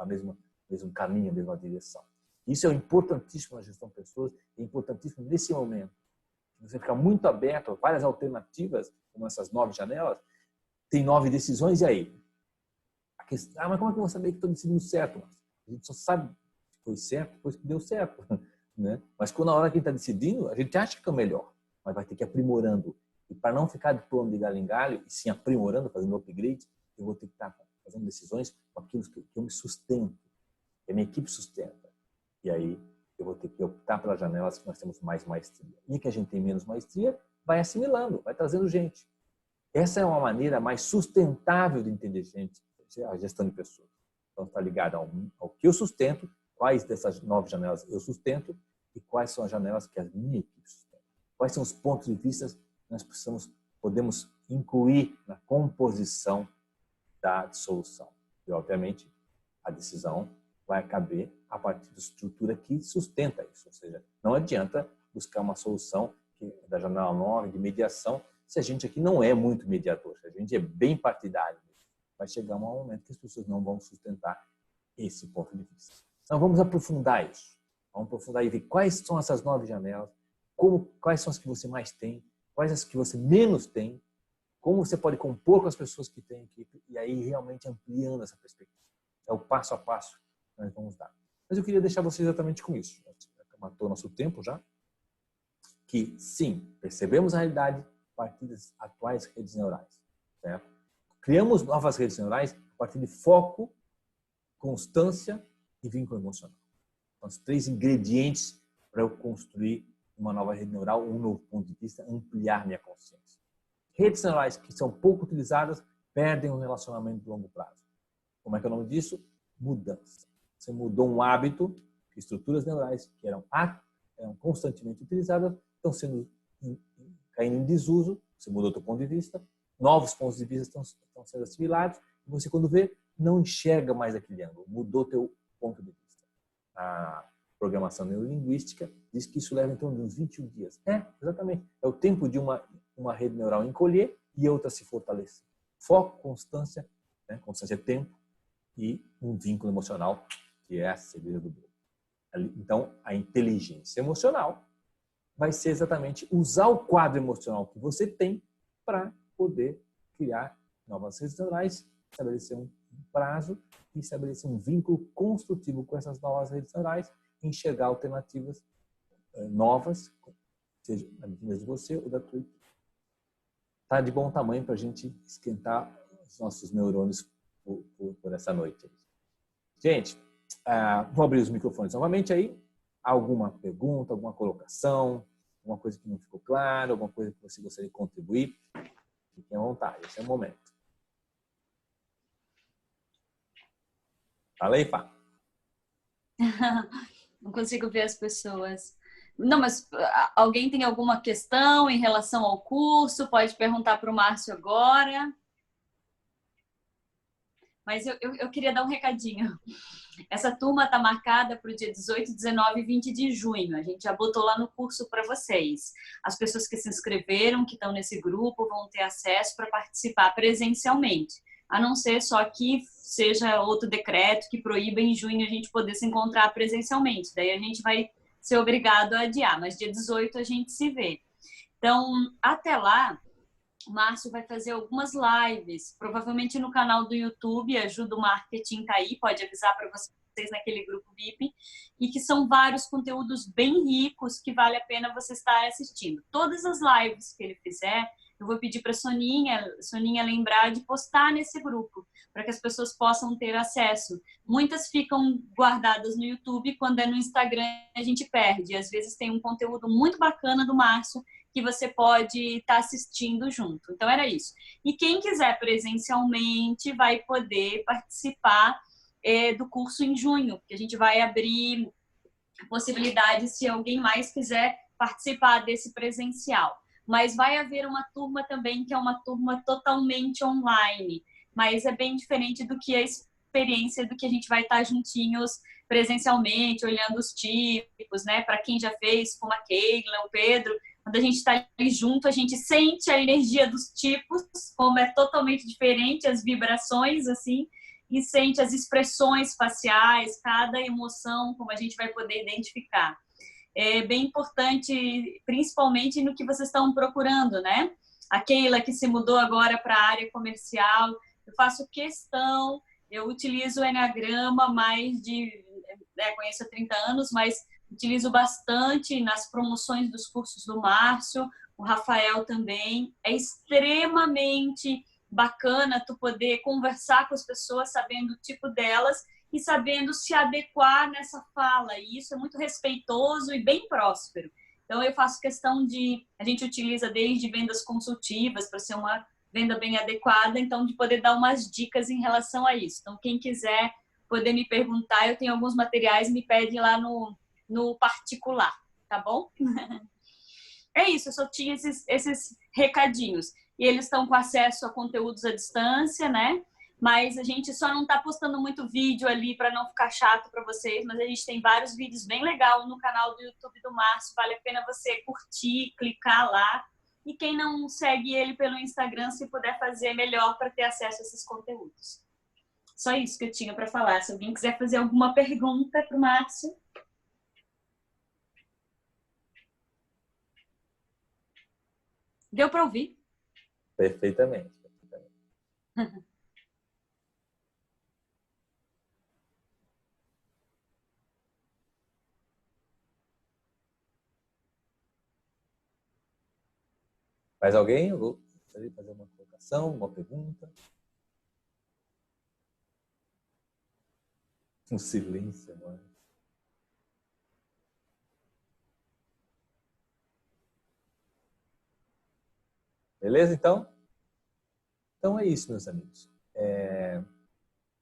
mesmo caminho, a mesma direção. Isso é importantíssimo na gestão de pessoas, é importantíssimo nesse momento. Você fica muito aberto a várias alternativas, como essas 9 janelas, tem 9 decisões, e aí? Mas como é que eu vou saber que estou decidindo certo? A gente só sabe que foi certo depois que deu certo. Né? Mas quando na hora que a gente está decidindo, a gente acha que é o melhor, mas vai ter que ir aprimorando. E para não ficar de plano de galho em galho, e sim aprimorando, fazendo upgrade, eu vou ter que estar fazendo decisões com aquilo que eu me sustento, que a minha equipe sustenta. E aí eu vou ter que optar pelas janelas que nós temos mais maestria. E que a gente tem menos maestria, vai assimilando, vai trazendo gente. Essa é uma maneira mais sustentável de entender gente, a gestão de pessoas. Então está ligado ao que eu sustento, quais dessas 9 janelas eu sustento e quais são as janelas que a minha equipe sustenta. Quais são os pontos de vista que nós podemos incluir na composição da solução. E, obviamente, a decisão vai caber a partir da estrutura que sustenta isso. Ou seja, não adianta buscar uma solução da janela 9 de mediação se a gente aqui não é muito mediador, se a gente é bem partidário. Vai chegar um momento que as pessoas não vão sustentar esse ponto de vista. Então, vamos aprofundar isso. Vamos aprofundar e ver quais são essas 9 janelas, quais são as que você mais tem, quais as que você menos tem, como você pode compor com as pessoas que têm equipe e aí realmente ampliando essa perspectiva. É o passo a passo que nós vamos dar. Mas eu queria deixar você exatamente com isso. Matou nosso tempo já. Que, sim, percebemos a realidade a partir das atuais redes neurais. Certo? Criamos novas redes neurais a partir de foco, constância e vínculo emocional. São os 3 ingredientes para eu construir uma nova rede neural, um novo ponto de vista, ampliar minha consciência. Redes neurais que são pouco utilizadas perdem o relacionamento de longo prazo. Como é que é o nome disso? Mudança. Você mudou um hábito, estruturas neurais que eram constantemente utilizadas estão caindo em desuso, você mudou o seu ponto de vista, novos pontos de vista estão sendo assimilados e você, quando vê, não enxerga mais aquele ângulo, mudou o teu ponto de vista. A programação neurolinguística diz que isso leva em torno de uns 21 dias. Exatamente. É o tempo de uma rede neural encolher e outra se fortalecer. Foco, constância, né? Constância é tempo e um vínculo emocional, que é a cereja do bolo. Então, a inteligência emocional vai ser exatamente usar o quadro emocional que você tem para poder criar novas redes neurais, estabelecer um prazo e estabelecer um vínculo construtivo com essas novas redes neurais, enxergar alternativas novas, seja na medida de você ou da tua equipe. Está de bom tamanho para a gente esquentar os nossos neurônios por essa noite. Gente, vou abrir os microfones novamente aí. Alguma pergunta, alguma colocação, alguma coisa que não ficou claro, alguma coisa que você gostaria de contribuir? Fiquem à vontade, esse é o momento. Fala aí, Fá. Não consigo ver as pessoas. Não, mas alguém tem alguma questão em relação ao curso? Pode perguntar para o Márcio agora. Mas eu queria dar um recadinho. Essa turma está marcada para o dia 18, 19 e 20 de junho. A gente já botou lá no curso para vocês. As pessoas que se inscreveram, que estão nesse grupo, vão ter acesso para participar presencialmente. a não ser só que seja outro decreto que proíba em junho a gente poder se encontrar presencialmente. Daí a gente vai ser obrigado a adiar, mas dia 18 a gente se vê. Então, até lá, o Márcio vai fazer algumas lives, provavelmente no canal do YouTube, Ajuda o Marketing tá aí, pode avisar para vocês naquele grupo VIP, e que são vários conteúdos bem ricos que vale a pena você estar assistindo. Todas as lives que ele fizer, eu vou pedir para a Soninha lembrar de postar nesse grupo, para que as pessoas possam ter acesso. Muitas ficam guardadas no YouTube, quando é no Instagram a gente perde. Às vezes tem um conteúdo muito bacana do Márcio, que você pode estar assistindo junto. Então, era isso. E quem quiser presencialmente vai poder participar do curso em junho, porque a gente vai abrir a possibilidade se alguém mais quiser participar desse presencial. Mas vai haver uma turma também, que é uma turma totalmente online, mas é bem diferente do que a experiência do que a gente vai estar juntinhos presencialmente, olhando os tipos, né? Para quem já fez, como a Keila, o Pedro, quando a gente está ali junto, a gente sente a energia dos tipos, como é totalmente diferente, as vibrações, assim, e sente as expressões faciais, cada emoção, como a gente vai poder identificar. É bem importante, principalmente no que vocês estão procurando, né? A Keila, que se mudou agora para a área comercial, eu faço questão, eu utilizo o Enneagrama conheço há 30 anos, mas utilizo bastante nas promoções dos cursos do Márcio, o Rafael também. É extremamente bacana tu poder conversar com as pessoas sabendo o tipo delas e sabendo se adequar nessa fala. E isso é muito respeitoso e bem próspero. Então, eu faço questão a gente utiliza desde vendas consultivas para ser uma venda bem adequada, então, de poder dar umas dicas em relação a isso. Então, quem quiser poder me perguntar, eu tenho alguns materiais, me pedem lá no particular, tá bom? É isso, eu só tinha esses recadinhos. E eles estão com acesso a conteúdos à distância, né? Mas a gente só não está postando muito vídeo ali para não ficar chato para vocês, mas a gente tem vários vídeos bem legais no canal do YouTube do Márcio, vale a pena você curtir, clicar lá. E quem não segue ele pelo Instagram, se puder fazer melhor para ter acesso a esses conteúdos. Só isso que eu tinha para falar. Se alguém quiser fazer alguma pergunta para o Márcio. Deu para ouvir? Perfeitamente. Mais alguém? Eu gostaria de fazer uma colocação, uma pergunta. Um silêncio agora. Beleza, então? Então é isso, meus amigos.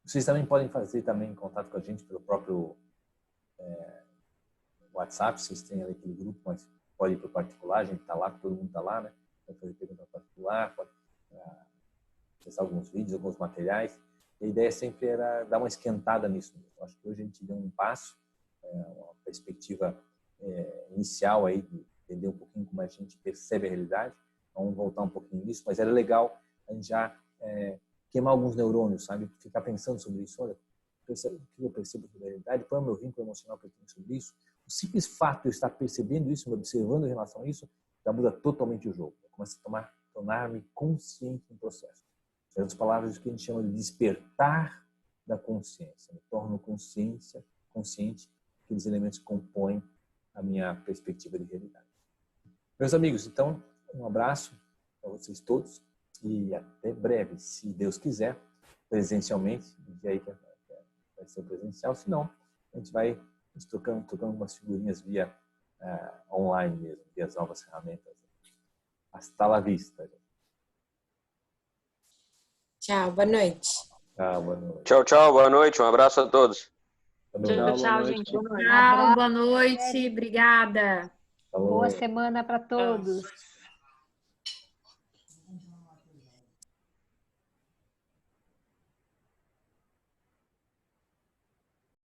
Vocês também podem fazer também contato com a gente pelo próprio WhatsApp. Vocês têm ali aquele grupo, mas pode ir para o particular. A gente está lá, todo mundo está lá, né? Pode fazer pergunta particular, pode acessar alguns vídeos, alguns materiais. E a ideia sempre era dar uma esquentada nisso. Eu acho que hoje a gente deu um passo, uma perspectiva inicial aí de entender um pouquinho como a gente percebe a realidade. Vamos voltar um pouquinho nisso, mas era legal a gente já queimar alguns neurônios, sabe? Ficar pensando sobre isso. Olha, o que eu percebo sobre a realidade, qual é o meu vínculo emocional que eu tenho sobre isso. O simples fato de eu estar percebendo isso, me observando em relação a isso, já muda totalmente o jogo. Eu começo a tornar-me consciente no processo. Em outras palavras, o que a gente chama de despertar da consciência. Me torno consciente daqueles elementos que compõem a minha perspectiva de realidade. Meus amigos, então, um abraço para vocês todos e até breve, se Deus quiser, presencialmente. E aí que vai ser presencial, senão a gente vai trocando umas figurinhas via online mesmo, via as novas ferramentas. Hasta la vista. Tchau, boa noite. Tchau, boa noite. Tchau, tchau, boa noite. Um abraço a todos. Tchau, gente. Boa noite. Tchau, boa noite. Obrigada. Boa semana para todos.